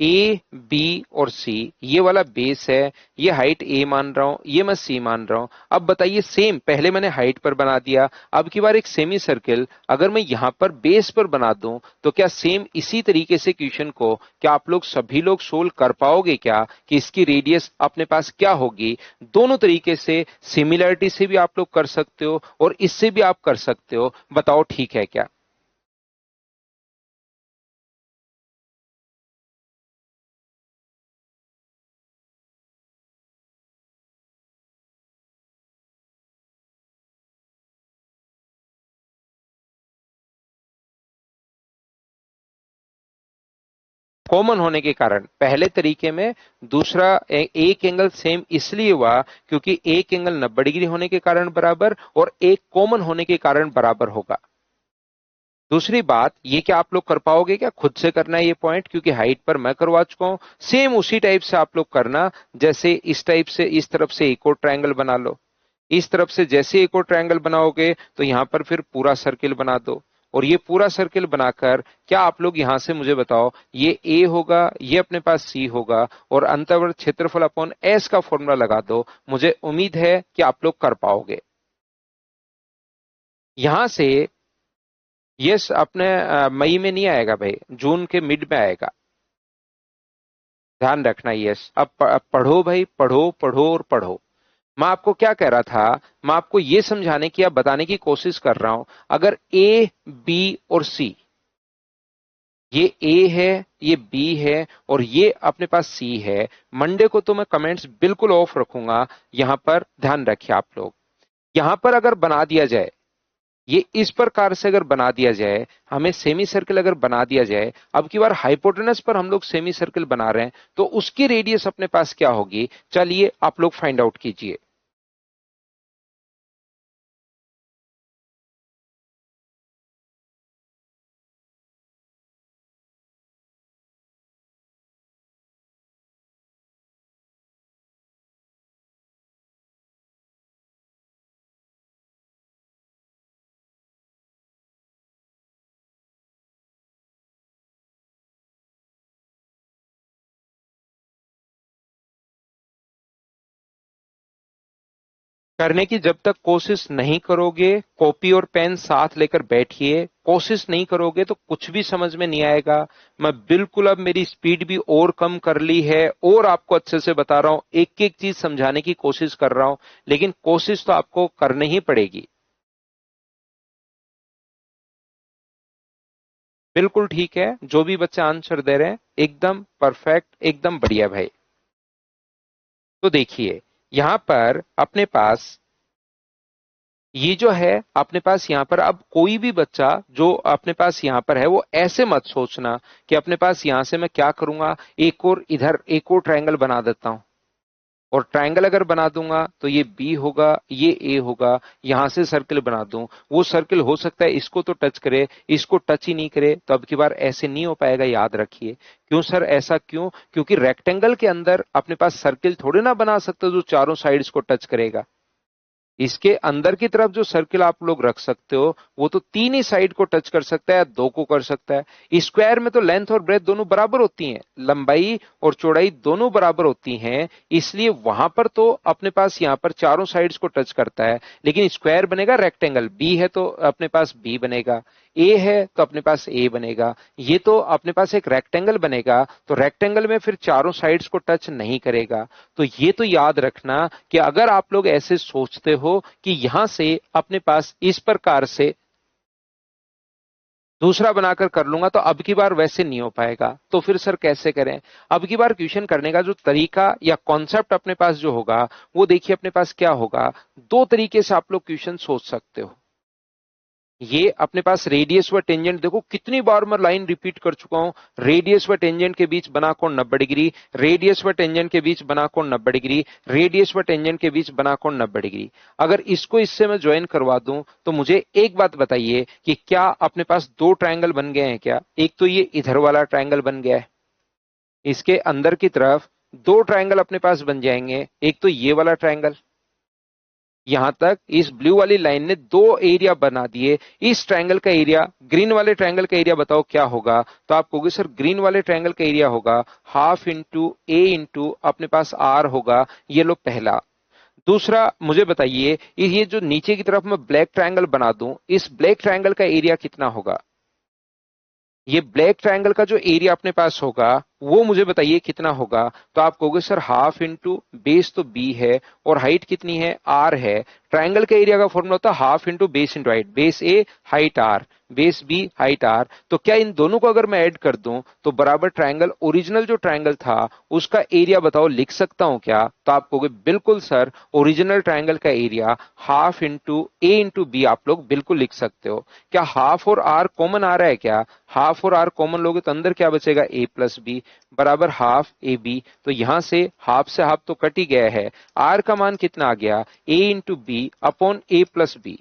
ए बी और सी, ये वाला बेस है, ये हाइट ए मान रहा हूं, ये मैं सी मान रहा हूं। अब बताइए, सेम पहले मैंने हाइट पर बना दिया, अब की बार एक सेमी सर्किल अगर मैं यहां पर बेस पर बना दूं, तो क्या सेम इसी तरीके से क्वेश्चन को क्या आप लोग सभी लोग सोल्व कर पाओगे क्या, कि इसकी रेडियस अपने पास क्या होगी। दोनों तरीके से, सिमिलरिटी से भी आप लोग कर सकते हो और इससे भी आप कर सकते हो, बताओ ठीक है क्या। कॉमन होने के कारण पहले तरीके में, दूसरा एक एंगल सेम इसलिए हुआ क्योंकि एक एंगल 90 डिग्री होने के कारण बराबर और एक कॉमन होने के कारण बराबर होगा। दूसरी बात, ये क्या आप लोग कर पाओगे क्या, खुद से करना है ये पॉइंट, क्योंकि हाइट पर मैं करवा चुका हूं। सेम उसी टाइप से आप लोग करना, जैसे इस टाइप से इस तरफ से एक और ट्रायंगल बना लो, इस तरफ से जैसे एक और ट्रायंगल बनाओगे तो यहां पर फिर पूरा सर्किल बना दो। और ये पूरा सर्किल बनाकर क्या आप लोग यहां से मुझे बताओ, ये ए होगा, ये अपने पास सी होगा, और अंतर्वृत्त क्षेत्रफल अपॉन एस का फॉर्मूला लगा दो। मुझे उम्मीद है कि आप लोग कर पाओगे। यहां से यस अपने मई में नहीं आएगा भाई, जून के मिड में आएगा, ध्यान रखना। यस, अब पढ़ो भाई, पढ़ो पढ़ो और पढ़ो। मैं आपको क्या कह रहा था, मैं आपको ये समझाने की या बताने की कोशिश कर रहा हूं, अगर ए बी और सी, ये ए है, ये बी है, और ये अपने पास सी है। मंडे को तो मैं कमेंट्स बिल्कुल ऑफ रखूंगा, यहां पर ध्यान रखिए आप लोग। यहां पर अगर बना दिया जाए, ये इस प्रकार से अगर बना दिया जाए, हमें सेमी सर्किल अगर बना दिया जाए, अब की बार हाइपोटेनस पर हम लोग सेमी सर्किल बना रहे हैं, तो उसकी रेडियस अपने पास क्या होगी, चलिए आप लोग फाइंड आउट कीजिए। करने की जब तक कोशिश नहीं करोगे, कॉपी और पेन साथ लेकर बैठिए, कोशिश नहीं करोगे तो कुछ भी समझ में नहीं आएगा। मैं बिल्कुल अब मेरी स्पीड भी और कम कर ली है, और आपको अच्छे से बता रहा हूं, एक एक चीज समझाने की कोशिश कर रहा हूं, लेकिन कोशिश तो आपको करनी ही पड़ेगी। बिल्कुल ठीक है, जो भी बच्चे आंसर दे रहे हैं एकदम परफेक्ट, एकदम बढ़िया भाई। तो देखिए यहां पर अपने पास ये जो है अपने पास यहां पर, अब कोई भी बच्चा जो अपने पास यहां पर है वो ऐसे मत सोचना कि अपने पास यहां से मैं क्या करूंगा, एक और इधर एक और ट्रायंगल बना देता हूं, और ट्रायंगल अगर बना दूंगा तो ये बी होगा, ये ए होगा, यहां से सर्किल बना दूं, वो सर्किल हो सकता है इसको तो टच करे, इसको टच ही नहीं करे, तो अब की बार ऐसे नहीं हो पाएगा, याद रखिए। क्यों सर, ऐसा क्यों? क्योंकि रेक्टेंगल के अंदर अपने पास सर्किल थोड़े ना बना सकते जो चारों साइड्स को टच करेगा। इसके अंदर की तरफ जो सर्किल आप लोग रख सकते हो वो तो तीन ही साइड को टच कर सकता है, दो को कर सकता है। स्क्वायर में तो लेंथ और ब्रेथ दोनों बराबर होती हैं, लंबाई और चौड़ाई दोनों बराबर होती हैं, इसलिए वहां पर तो अपने पास यहां पर चारों साइड्स को टच करता है। लेकिन स्क्वायर बनेगा रेक्टेंगल, बी है तो अपने पास बी बनेगा, ए है तो अपने पास ए बनेगा, ये तो अपने पास एक रेक्टेंगल बनेगा, तो रेक्टेंगल में फिर चारों साइड्स को टच नहीं करेगा। तो ये तो याद रखना कि अगर आप लोग ऐसे सोचते हो कि यहां से अपने पास इस प्रकार से दूसरा बनाकर कर लूंगा तो अब की बार वैसे नहीं हो पाएगा, तो फिर सर कैसे करें? अब की बार क्वेश्चन करने का जो तरीका या कॉन्सेप्ट अपने पास जो होगा वो देखिए अपने पास क्या होगा। दो तरीके से आप लोग क्वेश्चन सोच सकते हो। ये अपने पास रेडियस व टेंजेंट, देखो कितनी बार मैं लाइन रिपीट कर चुका हूं, रेडियस व टेंजेंट के बीच बना कोण 90 डिग्री, रेडियस व टेंजेंट के बीच बना कोण 90 डिग्री, रेडियस व टेंजेंट के बीच बना कोण 90 डिग्री। अगर इसको इससे मैं ज्वाइन करवा दूं तो मुझे एक बात बताइए कि क्या अपने पास दो ट्रायंगल बन गए हैं क्या? एक तो ये इधर वाला ट्रायंगल बन गया है, इसके अंदर की तरफ दो ट्रायंगल अपने पास बन जाएंगे, एक तो ये वाला ट्रायंगल, यहां तक इस ब्लू वाली लाइन ने दो एरिया बना दिए। इस ट्रायंगल का एरिया, ग्रीन वाले ट्रायंगल का एरिया बताओ क्या होगा? तो आप कहोगे सर ग्रीन वाले ट्रायंगल का एरिया होगा हाफ इंटू ए इंटू अपने पास आर होगा, ये लो पहला। दूसरा मुझे बताइए, ये जो नीचे की तरफ मैं ब्लैक ट्रायंगल बना दूं, इस ब्लैक ट्रायंगल का एरिया कितना होगा? ये ब्लैक ट्रायंगल का जो एरिया अपने पास होगा वो मुझे बताइए कितना होगा? तो आप कहोगे सर हाफ इंटू बेस तो बी है और हाइट कितनी है, आर है। ट्रायंगल का एरिया का फॉर्मूला होता है half into base into height, base A height R, base B height R. तो क्या इन दोनों को अगर मैं ऐड कर दूं तो बराबर ट्रायंगल, ओरिजिनल जो ट्रायंगल था उसका एरिया बताओ लिख सकता हूं क्या? तो आप कहोगे बिल्कुल सर, ओरिजिनल ट्रायंगल का एरिया हाफ इंटू ए इंटू बी आप लोग बिल्कुल लिख सकते हो। क्या हाफ और आर कॉमन आ रहा है क्या? हाफ और आर कॉमन लोगे तो अंदर क्या बचेगा, ए प्लस बी बराबर हाफ ए बी। तो यहां से हाफ तो कट ही गया है, आर का मान कितना आ गया, ए इंटू बी अपॉन ए प्लस बी।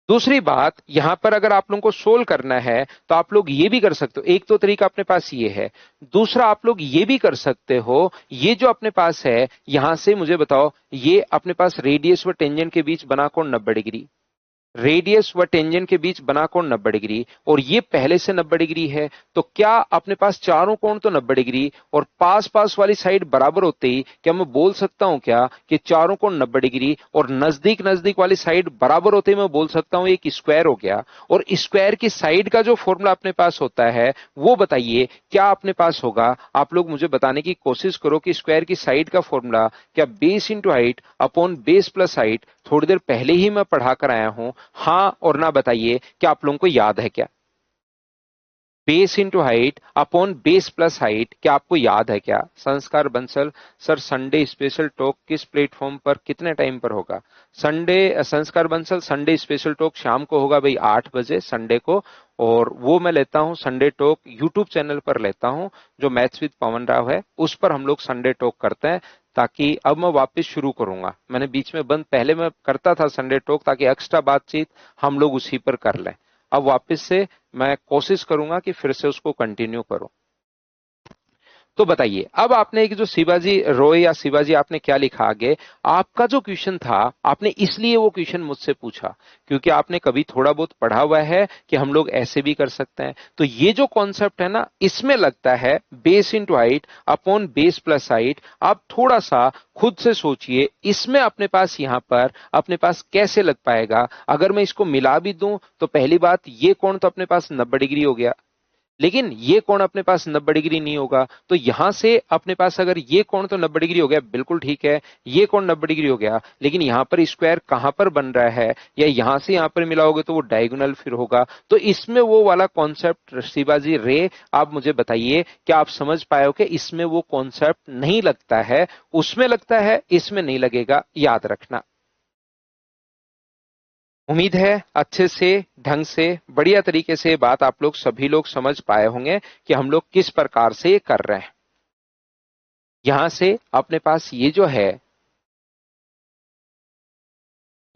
दूसरी बात, यहां पर अगर आप लोगों को सोल्व करना है तो आप लोग ये भी कर सकते हो, एक तो तरीका अपने पास ये है, दूसरा आप लोग ये भी कर सकते हो, ये जो अपने पास है यहां से मुझे बताओ, ये अपने पास रेडियस व टेंजेंट के बीच बना कोण 90 डिग्री, रेडियस व टेंजेंट के बीच बना कोण 90 डिग्री, और ये पहले से 90 डिग्री है, तो क्या अपने पास चारों कोण तो 90 डिग्री और पास पास वाली साइड बराबर होते ही क्या मैं बोल सकता हूं क्या कि चारों कोण 90 डिग्री और नजदीक नजदीक वाली साइड बराबर होते ही मैं बोल सकता हूं एक स्क्वायर हो गया? और स्क्वायर की साइड का जो फॉर्मूला अपने पास होता है वो बताइए क्या अपने पास होगा? आप लोग मुझे बताने की कोशिश करो कि स्क्वायर की साइड का फॉर्मूला क्या base into height upon base plus height, थोड़ी देर पहले ही मैं पढ़ा कर आया हूं, हाँ और ना बताइए क्या आप लोगों को याद है क्या? Base into height upon base plus height, क्या आपको याद है क्या? संस्कार Bansal sir, Sunday special talk किस प्लेटफॉर्म पर कितने टाइम पर होगा? संडे, संस्कार बंसल संडे स्पेशल टॉक शाम को होगा भाई 8 बजे संडे को, और वो मैं लेता हूं संडे टॉक यूट्यूब चैनल पर लेता हूं, जो मैथ्स विद पवन राव है उस पर हम लोग संडे टॉक करते हैं। ताकि अब मैं वापस शुरू करूंगा, मैंने बीच में बंद, पहले मैं करता था संडे टॉक ताकि एक्स्ट्रा बातचीत हम लोग उसी पर कर लें, अब वापस से मैं कोशिश करूंगा कि फिर से उसको कंटिन्यू करूं। तो बताइए, अब आपने एक जो शिवाजी रॉय या शिवाजी आपने क्या लिखा आगे, आपका जो क्वेश्चन था आपने इसलिए वो क्वेश्चन मुझसे पूछा क्योंकि आपने कभी थोड़ा बहुत पढ़ा हुआ है कि हम लोग ऐसे भी कर सकते हैं। तो ये जो कॉन्सेप्ट है ना, इसमें लगता है base into height upon base plus height. आप थोड़ा सा खुद से सोचिए, इसमें अपने पास यहां पर अपने पास कैसे लग पाएगा? अगर मैं इसको मिला भी दूं तो पहली बात ये कोण तो अपने पास 90 डिग्री हो गया, लेकिन ये कोण अपने पास 90 डिग्री नहीं होगा। तो यहां से अपने पास अगर ये कोण तो 90 डिग्री हो गया, बिल्कुल ठीक है, ये कोण 90 डिग्री हो गया, लेकिन यहां पर स्क्वायर कहां पर बन रहा है, या यहां से यहां पर मिलाओगे तो वो डायगोनल फिर होगा। तो इसमें वो वाला कॉन्सेप्ट शिवाजी रे, आप मुझे बताइए क्या आप समझ पाए हो कि इसमें वो कॉन्सेप्ट नहीं लगता है, उसमें लगता है, इसमें नहीं लगेगा, याद रखना। उम्मीद है अच्छे से, ढंग से, बढ़िया तरीके से बात आप लोग सभी लोग समझ पाए होंगे कि हम लोग किस प्रकार से ये कर रहे हैं। यहां से अपने पास ये जो है,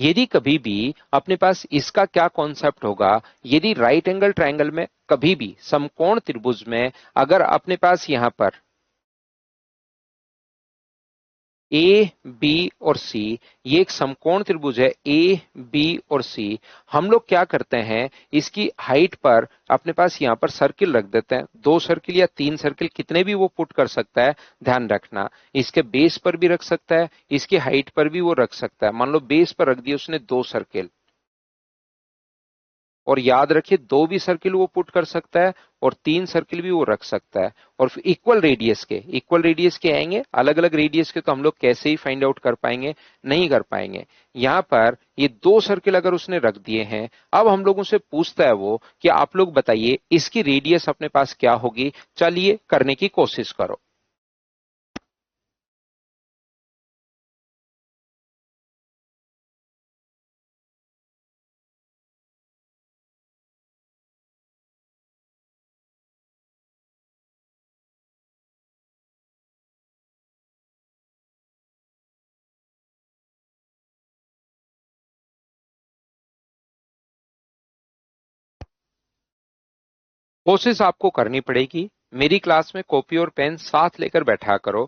यदि कभी भी अपने पास इसका क्या कॉन्सेप्ट होगा, यदि राइट एंगल ट्रायंगल में कभी भी समकोण त्रिभुज में अगर अपने पास यहां पर ए बी और सी, ये एक समकोण त्रिभुज है ए बी और सी, हम लोग क्या करते हैं, इसकी हाइट पर अपने पास यहां पर सर्किल रख देते हैं, 2 सर्किल या 3 सर्किल, कितने भी वो पुट कर सकता है, ध्यान रखना। इसके बेस पर भी रख सकता है, इसकी हाइट पर भी वो रख सकता है। मान लो बेस पर रख दिया उसने 2 सर्किल, और याद रखिए 2 भी सर्किल वो पुट कर सकता है और 3 सर्किल भी वो रख सकता है। और इक्वल रेडियस के आएंगे, अलग अलग रेडियस के तो हम लोग कैसे ही फाइंड आउट कर पाएंगे, नहीं कर पाएंगे। यहां पर ये 2 सर्किल अगर उसने रख दिए हैं, अब हम लोगों से पूछता है वो कि आप लोग बताइए इसकी रेडियस अपने पास क्या होगी। चलिए करने की कोशिश करो। कोशिश आपको करनी पड़ेगी। मेरी क्लास में कॉपी और पेन साथ लेकर बैठा करो।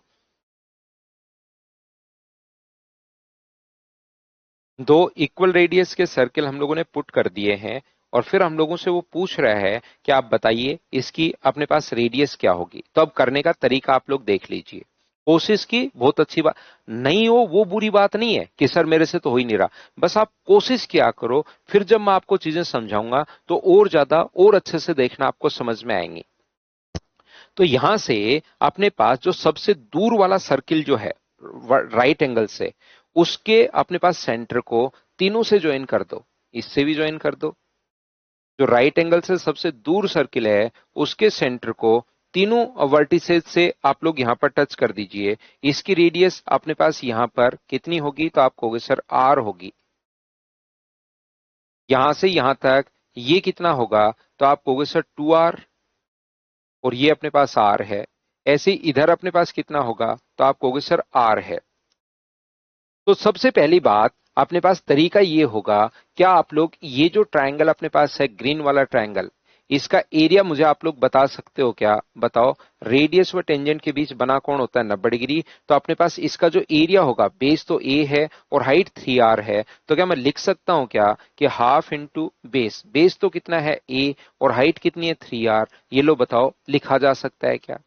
2 इक्वल रेडियस के सर्किल हम लोगों ने पुट कर दिए हैं, और फिर हम लोगों से वो पूछ रहा है कि आप बताइए इसकी अपने पास रेडियस क्या होगी। तो अब करने का तरीका आप लोग देख लीजिए। कोशिश की, बहुत अच्छी बात, नहीं हो वो बुरी बात नहीं है कि सर मेरे से तो हो ही नहीं रहा, बस आप कोशिश किया करो। फिर जब मैं आपको चीजें समझाऊंगा तो और ज्यादा और अच्छे से देखना आपको समझ में आएंगी। तो यहां से अपने पास जो सबसे दूर वाला सर्किल जो है राइट एंगल से, उसके अपने पास सेंटर को तीनों से ज्वाइन कर दो, इससे भी ज्वाइन कर दो। जो राइट एंगल से सबसे दूर सर्किल है उसके सेंटर को तीनों वर्टिसेस से आप लोग यहां पर टच कर दीजिए। इसकी रेडियस अपने पास यहां पर कितनी होगी, तो आप कहोगे सर आर होगी। यहां से यहां तक ये कितना होगा, तो आप कहोगे सर 2R, और ये अपने पास आर है। ऐसे ही इधर अपने पास कितना होगा, तो आप कहोगे सर आर है। तो सबसे पहली बात अपने पास तरीका ये होगा, क्या आप लोग ये जो ट्रायंगल अपने पास है ग्रीन वाला ट्रायंगल, इसका एरिया मुझे आप लोग बता सकते हो क्या, बताओ। रेडियस व टेंजेंट के बीच बना कोण होता है 90 डिग्री। तो अपने पास इसका जो एरिया होगा, बेस तो ए है और हाइट 3R है, तो क्या मैं लिख सकता हूं क्या कि हाफ इंटू बेस, बेस तो कितना है ए और हाइट कितनी है 3R, ये लो बताओ लिखा जा सकता है क्या।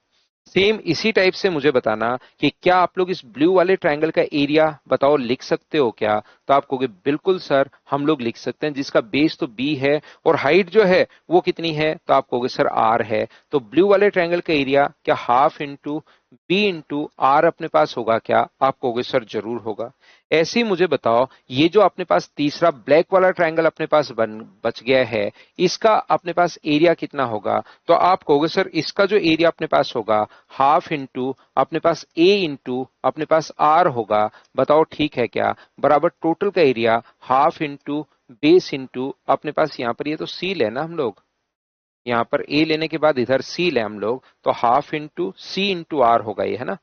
सेम इसी टाइप से मुझे बताना कि क्या आप लोग इस ब्लू वाले ट्रायंगल का एरिया बताओ लिख सकते हो क्या। तो आप कहोगे बिल्कुल सर हम लोग लिख सकते हैं, जिसका बेस तो बी है और हाइट जो है वो कितनी है, तो आप कहोगे सर आर है। तो ब्लू वाले ट्रायंगल का एरिया क्या half into B into R अपने पास होगा क्या, आप कहोगे सर जरूर होगा। ऐसे ही मुझे बताओ ये जो अपने पास तीसरा ब्लैक वाला ट्रायंगल अपने पास बच गया है, इसका अपने पास एरिया कितना होगा। तो आप कहोगे सर इसका जो एरिया अपने पास होगा हाफ इंटू अपने पास ए इंटू अपने पास आर होगा। बताओ ठीक है क्या, बराबर टोटल का area half into base into अपने पास यहाँ पर ये तो सी लेना हम लोग, यहाँ पर ए लेने के बाद इधर सी ले हम लोग, तो half into C into R होगा ये, है ना।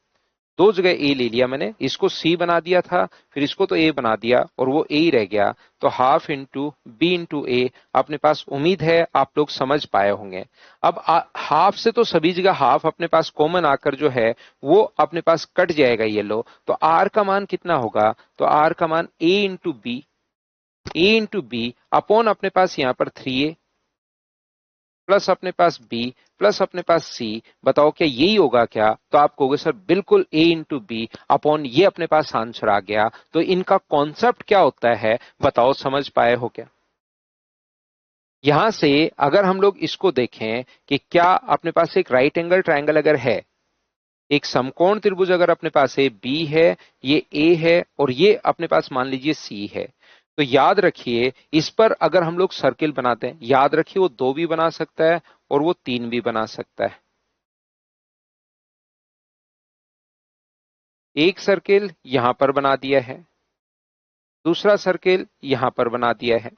2 जगह ए ले लिया मैंने, इसको सी बना दिया था, फिर इसको तो ए बना दिया और वो ए ही रह गया। तो हाफ इंटू बी इंटू ए अपने पास, उम्मीद है आप लोग समझ पाए होंगे। अब हाफ से तो सभी जगह हाफ अपने पास कॉमन आकर जो है वो अपने पास कट जाएगा ये लो। तो आर का मान कितना होगा, तो आर का मान ए इंटू बी अपॉन अपने पास यहाँ पर 3A प्लस अपने पास बी प्लस अपने पास सी। बताओ क्या यही होगा क्या, तो आप कहोगे सर बिल्कुल ए इंटू बी अपॉन ये अपने पास आंसर आ गया। तो इनका कॉन्सेप्ट क्या होता है बताओ, समझ पाए हो क्या। यहां से अगर हम लोग इसको देखें कि क्या अपने पास एक राइट एंगल ट्रायंगल अगर है, एक समकोण त्रिभुज अगर अपने पास है, बी है, ये ए है और ये अपने पास मान लीजिए सी है, तो याद रखिए इस पर अगर हम लोग सर्किल बनाते हैं, याद रखिए वो 2 भी बना सकता है और वो 3 भी बना सकता है। एक सर्किल यहां पर बना दिया है, दूसरा सर्किल यहां पर बना दिया है,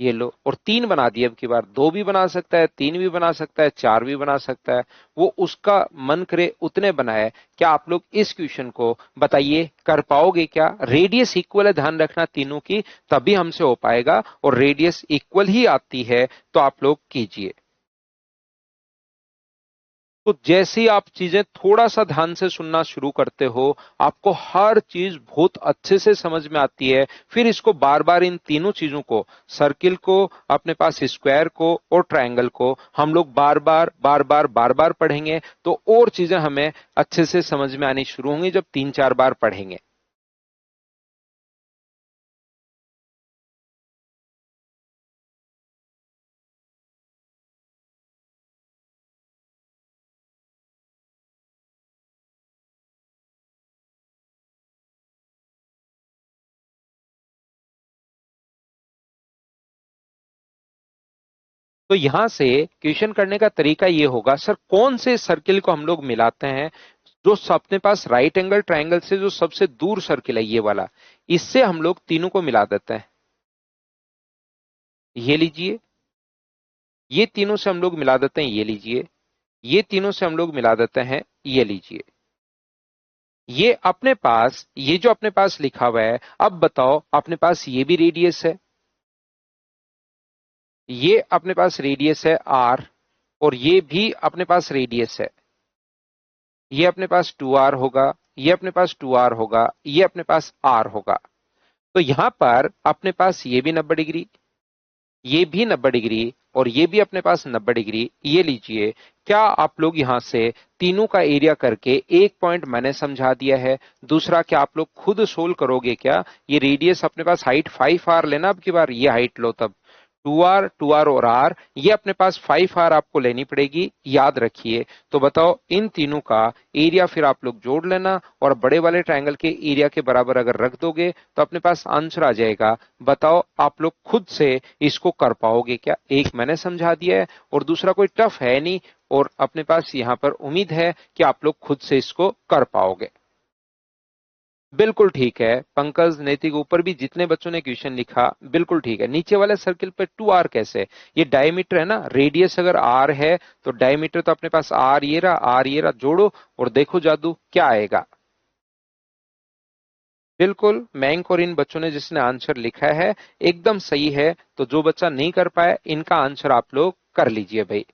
ये लो, और 3 बना दिए। अब की बार 2 भी बना सकता है, 3 भी बना सकता है, 4 भी बना सकता है, वो उसका मन करे उतने बनाए। क्या आप लोग इस क्वेश्चन को बताइए कर पाओगे क्या? रेडियस इक्वल है, ध्यान रखना तीनों की, तभी हमसे हो पाएगा, और रेडियस इक्वल ही आती है तो आप लोग कीजिए। तो जैसे ही आप चीजें थोड़ा सा ध्यान से सुनना शुरू करते हो, आपको हर चीज बहुत अच्छे से समझ में आती है। फिर इसको बार बार इन तीनों चीजों को, सर्किल को, अपने पास स्क्वायर को और ट्रायंगल को हम लोग बार बार पढ़ेंगे, तो और चीजें हमें अच्छे से समझ में आनी शुरू होंगी जब 3-4 बार पढ़ेंगे। तो यहां से क्वेश्चन करने का तरीका ये होगा, सर कौन से सर्किल को हम लोग मिलाते हैं, जो अपने पास राइट एंगल ट्रायंगल से जो सबसे दूर सर्किल है ये वाला, इससे हम लोग तीनों को मिला देते हैं। ये लीजिए, ये तीनों से हम लोग मिला देते हैं, ये लीजिए, ये तीनों से हम लोग मिला देते हैं, ये लीजिए। ये अपने पास, ये जो अपने पास लिखा हुआ है, अब बताओ अपने पास ये भी रेडियस है, ये अपने पास रेडियस है आर, और ये भी अपने पास रेडियस है, ये अपने पास 2r होगा, ये अपने पास 2r होगा, ये अपने पास r होगा। तो यहां पर अपने पास ये भी 90 डिग्री, ये भी 90 डिग्री, और ये भी अपने पास 90 डिग्री। ये लीजिए, क्या आप लोग यहां से तीनों का एरिया करके एक पॉइंट मैंने समझा दिया है। दूसरा, क्या आप लोग खुद सोल्व करोगे क्या? ये रेडियस अपने पास हाइट 5r लेना, अब की बार ये हाइट लो, तब 2r और r, ये अपने पास 5r आपको लेनी पड़ेगी, याद रखिए। तो बताओ इन तीनों का एरिया फिर आप लोग जोड़ लेना, और बड़े वाले ट्रायंगल के एरिया के बराबर अगर रख दोगे तो अपने पास आंसर आ जाएगा। बताओ आप लोग खुद से इसको कर पाओगे क्या? एक मैंने समझा दिया है और दूसरा कोई टफ है नहीं, और अपने पास यहां पर उम्मीद है कि आप लोग खुद से इसको कर पाओगे। बिल्कुल ठीक है पंकज, नैतिक, ऊपर भी जितने बच्चों ने क्वेश्चन लिखा बिल्कुल ठीक है। नीचे वाले सर्किल पे 2r कैसे? ये डायमीटर है ना, रेडियस अगर r है तो डायमीटर तो अपने पास r ये रहा, r ये रहा, जोड़ो और देखो जादू क्या आएगा। बिल्कुल, मैंक और इन बच्चों ने जिसने आंसर लिखा है एकदम सही है। तो जो बच्चा नहीं कर पाया, इनका आंसर आप लोग कर लीजिए भाई।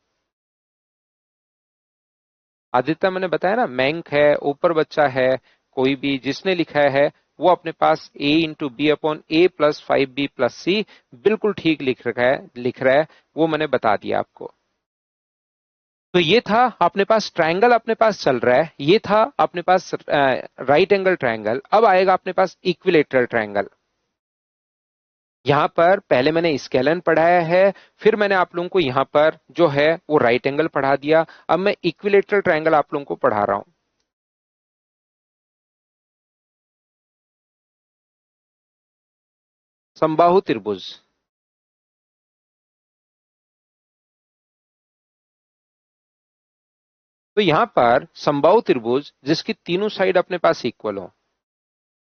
आदित्य, मैंने बताया ना, मैंक है, ऊपर बच्चा है, कोई भी जिसने लिखा है वो अपने पास a × b/a + 5b + c बिल्कुल ठीक लिख रहा है, वो मैंने बता दिया आपको। तो ये था अपने पास ट्रायंगल, अपने पास चल रहा है, ये था अपने पास राइट एंगल ट्रायंगल। अब आएगा अपने पास इक्विलेटरल ट्रायंगल। यहां पर पहले मैंने स्केलन पढ़ाया है, फिर मैंने आप लोगों को यहां पर जो है वो राइट एंगल पढ़ा दिया। अब मैं इक्विलेटरल ट्रायंगल आप लोगों को पढ़ा रहा हूं। समबाहु त्रिभुज। तो यहां पर समबाहु त्रिभुज जिसकी तीनों साइड अपने पास इक्वल हो,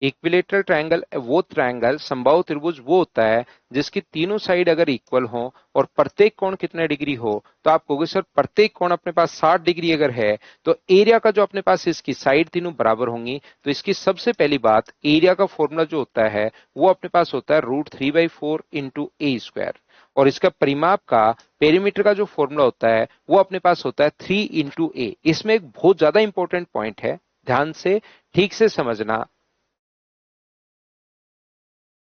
इक्विलेटरल ट्रायंगल वो ट्रायंगल, समबाहु त्रिभुज वो होता है जिसकी तीनों साइड अगर इक्वल हो और प्रत्येक कोण कितने डिग्री हो। तो आप कहोगे सर प्रत्येक कोण अपने पास 60 डिग्री अगर है, तो एरिया का जो अपने पास इसकी साइड तीनों बराबर होंगी। तो इसकी सबसे पहली बात, एरिया का फॉर्मूला जो होता है वो अपने पास होता है √3/4 × a², और इसका परिमाप का, पेरीमीटर का जो फॉर्मूला होता है वो अपने पास होता है 3 × a। इसमें एक बहुत ज्यादा इंपॉर्टेंट पॉइंट है, ध्यान से ठीक से समझना।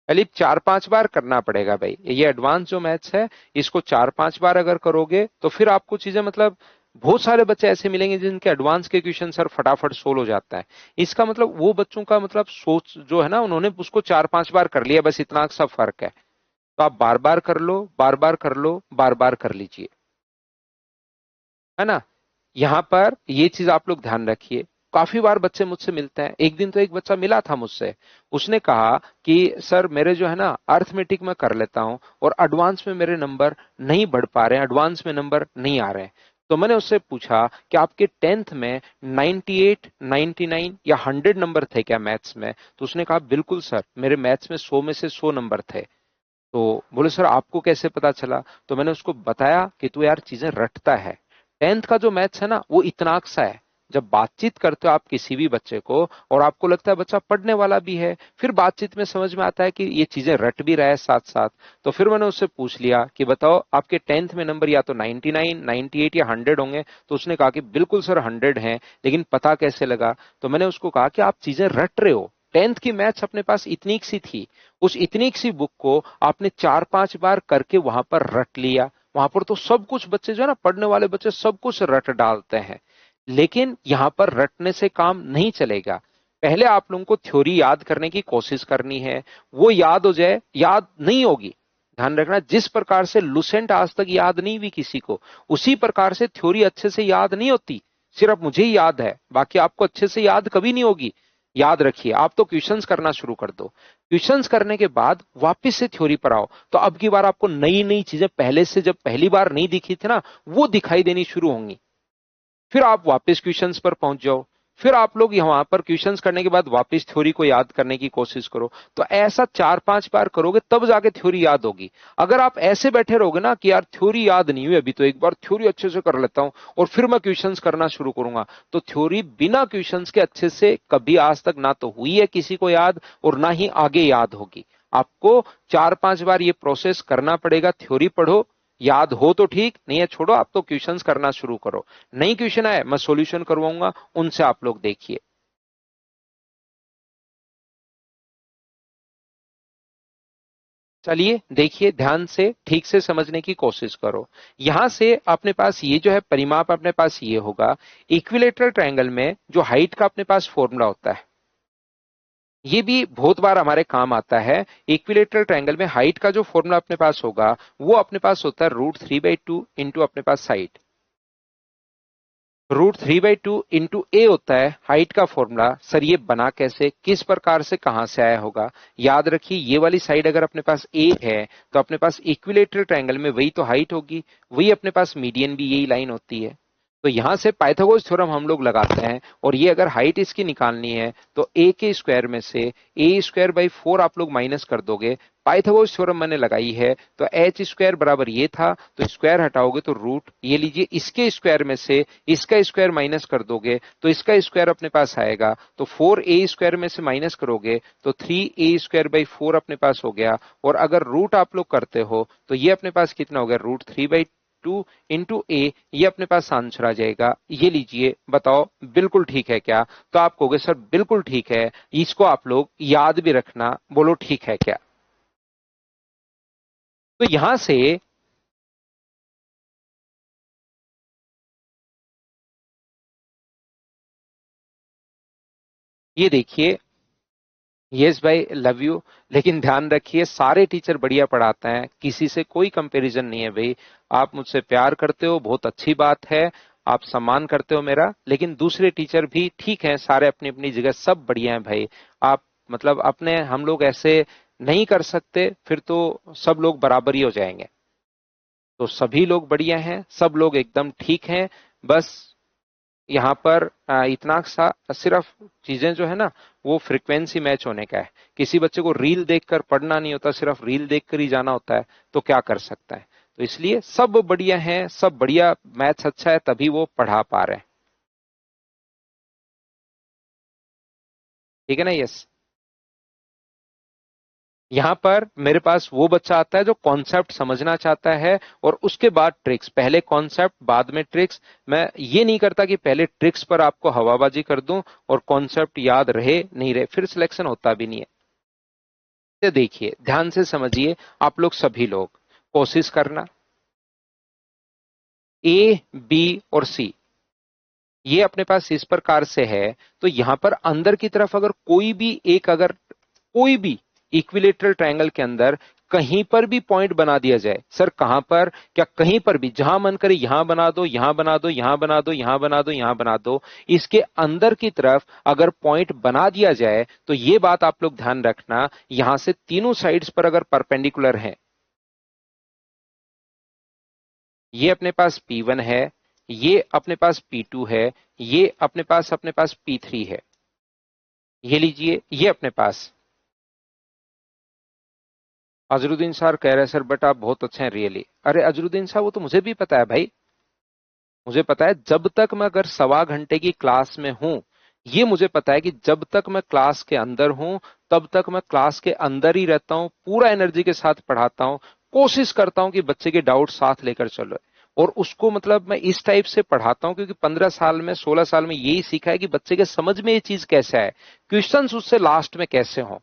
करीब 4-5 बार करना पड़ेगा भाई, ये एडवांस जो मैथ्स है, इसको 4-5 बार अगर करोगे तो फिर आपको चीजें, मतलब बहुत सारे बच्चे ऐसे मिलेंगे जिनके एडवांस के क्वेश्चन सर फटाफट सोल्व हो जाता है। इसका मतलब वो बच्चों का मतलब सोच जो है ना, उन्होंने उसको 4-5 बार कर लिया, बस इतना सा फर्क है। तो आप बार बार कर लो, बार बार कर लो, बार बार कर लीजिए, है ना। यहां पर ये चीज आप लोग ध्यान रखिए। काफी बार बच्चे मुझसे मिलते हैं। एक दिन तो एक बच्चा मिला था मुझसे, उसने कहा कि सर मेरे जो है ना अर्थमेटिक में कर लेता हूं और एडवांस में मेरे नंबर नहीं बढ़ पा रहे हैं, एडवांस में नंबर नहीं आ रहे हैं। तो मैंने उससे पूछा कि आपके 10th में 98, 99 या 100 नंबर थे क्या मैथ्स में? तो उसने कहा बिल्कुल सर, मेरे मैथ्स में 100 में से 100 नंबर थे। तो बोले सर आपको कैसे पता चला? तो मैंने उसको बताया कि तू यार चीजें रटता है। 10th का जो मैथ्स है ना वो इतना सा है। जब बातचीत करते हो आप किसी भी बच्चे को और आपको लगता है बच्चा पढ़ने वाला भी है, फिर बातचीत में समझ में आता है कि ये चीजें रट भी रहा है साथ साथ। तो फिर मैंने उससे पूछ लिया कि बताओ आपके 10th में नंबर या तो 99, 98 या 100 होंगे। तो उसने कहा कि बिल्कुल सर 100 हैं, लेकिन पता कैसे लगा? तो मैंने उसको कहा कि आप चीजें रट रहे हो। 10th की मैथ्स अपने पास इतनी सी थी, उस इतनी सी बुक को आपने 4-5 बार करके वहां पर रट लिया। वहां पर तो सब कुछ बच्चे जो है ना, पढ़ने वाले बच्चे सब कुछ रट डालते हैं। लेकिन यहां पर रटने से काम नहीं चलेगा। पहले आप लोगों को थ्योरी याद करने की कोशिश करनी है। वो याद हो जाए, याद नहीं होगी। ध्यान रखना, जिस प्रकार से लुसेंट आज तक याद नहीं हुई किसी को, उसी प्रकार से थ्योरी अच्छे से याद नहीं होती। सिर्फ मुझे ही याद है, बाकी आपको अच्छे से याद कभी नहीं होगी। याद रखिए, आप तो क्वेश्चंस करना शुरू कर दो। क्वेश्चंस करने के बाद वापस से थ्योरी पर आओ, तो अब की बार आपको नई नई चीजें पहले से जब पहली बार नहीं दिखी थी ना, वो दिखाई देनी शुरू होंगी। फिर आप वापस क्वेश्चंस पर पहुंच जाओ। फिर आप लोग यहां पर क्वेश्चंस करने के बाद वापस थ्योरी को याद करने की कोशिश करो। तो ऐसा 4-5 बार करोगे तब जाके थ्योरी याद होगी। अगर आप ऐसे बैठे रहोगे ना कि यार थ्योरी याद नहीं हुई अभी, तो एक बार थ्योरी अच्छे से कर लेता हूं और फिर मैं क्वेश्चंस करना शुरू करूंगा, तो थ्योरी बिना क्वेश्चंस के अच्छे से कभी आज तक ना तो हुई है किसी को याद और ना ही आगे याद होगी। आपको 4-5 बार ये प्रोसेस करना पड़ेगा। थ्योरी पढ़ो, याद हो तो ठीक, नहीं है छोड़ो, आप तो क्वेश्चंस करना शुरू करो। नई क्वेश्चन आए मैं सॉल्यूशन करवाऊंगा, उनसे आप लोग देखिए। चलिए देखिए, ध्यान से ठीक से समझने की कोशिश करो। यहां से अपने पास ये जो है परिमाप अपने पास ये होगा। इक्विलेटरल ट्रायंगल में जो हाइट का अपने पास फॉर्मूला होता है, ये भी बहुत बार हमारे काम आता है। इक्विलेटरल ट्रायंगल में हाइट का जो फॉर्मूला अपने पास होगा वो अपने पास होता है √3/2 इंटू अपने पास साइड। √3/2 इंटू ए होता है हाइट का फॉर्मूला। सर ये बना कैसे, किस प्रकार से, कहां से आया होगा? याद रखिए, ये वाली साइड अगर अपने पास ए है तो अपने पास इक्विलेटरल ट्रायंगल में वही तो हाइट होगी, वही अपने पास मीडियन भी यही लाइन होती है। तो यहां से पाइथागोरस थ्योरम हम लोग लगाते हैं, और ये अगर हाइट इसकी निकालनी है तो ए के स्क्वायर में से a² / 4 आप लोग माइनस कर दोगे। पाइथागोरस थ्योरम मैंने लगाई है, तो एच स्क्वायर बराबर ये था, तो स्क्वायर हटाओगे तो रूट, ये लीजिए इसके स्क्वायर में से इसका स्क्वायर माइनस कर दोगे तो इसका स्क्वायर अपने पास आएगा। तो 4a² में से माइनस करोगे तो 3a² / 4 अपने पास हो गया। और अगर रूट आप लोग करते हो तो ये अपने पास कितना हो गया, √3/2 इंटू ए, ये अपने पास आंसर आ जाएगा। ये लीजिए, बताओ बिल्कुल ठीक है क्या? तो आप कहोगे सर बिल्कुल ठीक है, इसको आप लोग याद भी रखना, बोलो ठीक है क्या? तो यहां से ये देखिए, यस भाई लव यू। लेकिन ध्यान रखिए, सारे टीचर बढ़िया पढ़ाते हैं, किसी से कोई कंपैरिजन नहीं है भाई। आप मुझसे प्यार करते हो, बहुत अच्छी बात है, आप सम्मान करते हो मेरा, लेकिन दूसरे टीचर भी ठीक हैं, सारे अपनी अपनी जगह सब बढ़िया हैं भाई। आप मतलब अपने, हम लोग ऐसे नहीं कर सकते, फिर तो सब लोग बराबर ही हो जाएंगे। तो सभी लोग बढ़िया हैं, सब लोग एकदम ठीक हैं। बस यहाँ पर इतना सा सिर्फ चीजें जो है ना, वो फ्रीक्वेंसी मैच होने का है। किसी बच्चे को रील देखकर पढ़ना नहीं होता, सिर्फ रील देखकर ही जाना होता है, तो क्या कर सकता है? तो इसलिए सब बढ़िया हैं, सब बढ़िया, मैथ्स अच्छा है तभी वो पढ़ा पा रहे हैं। ठीक है ना? यस। यहाँ पर मेरे पास वो बच्चा आता है जो कॉन्सेप्ट समझना चाहता है और उसके बाद ट्रिक्स, पहले कॉन्सेप्ट बाद में ट्रिक्स। मैं ये नहीं करता कि पहले ट्रिक्स पर आपको हवाबाजी कर दूं और कॉन्सेप्ट याद रहे नहीं रहे, फिर सिलेक्शन होता भी नहीं है। तो देखिए, ध्यान से समझिए, आप लोग सभी लोग कोशिश करना। ए, बी और सी ये अपने पास इस प्रकार से है, तो यहां पर अंदर की तरफ अगर कोई भी एक, अगर कोई भी इक्विलेटरल ट्रायंगल के अंदर कहीं पर भी पॉइंट बना दिया जाए, सर कहां पर, क्या कहीं पर भी, जहां मन करे यहां बना दो, यहां बना दो, यहां बना दो, यहां बना दो, यहां बना दो, इसके अंदर की तरफ अगर पॉइंट बना दिया जाए तो ये बात आप लोग ध्यान रखना, यहां से तीनों साइड्स पर अगर परपेंडिकुलर है, ये अपने पास P1 है, ये अपने पास P2 है, ये अपने पास P3 है, ये लीजिए, ये अपने पास। अजरुद्दीन सर कह रहे हैं सर बट आप बहुत अच्छे हैं रियली। अरे अजरुद्दीन साहब वो तो मुझे भी पता है भाई, मुझे पता है, जब तक मैं अगर सवा घंटे की क्लास में हूं, ये मुझे पता है कि जब तक मैं क्लास के अंदर हूं तब तक मैं क्लास के अंदर ही रहता हूं, पूरा एनर्जी के साथ पढ़ाता हूं, कोशिश करता हूं कि बच्चे के डाउट साथ लेकर चलो, और उसको मतलब मैं इस टाइप से पढ़ाता हूं क्योंकि 15 साल में 16 साल में यही सीखा है कि बच्चे के समझ में ये चीज कैसे है, क्वेश्चंस उससे लास्ट में कैसे हो।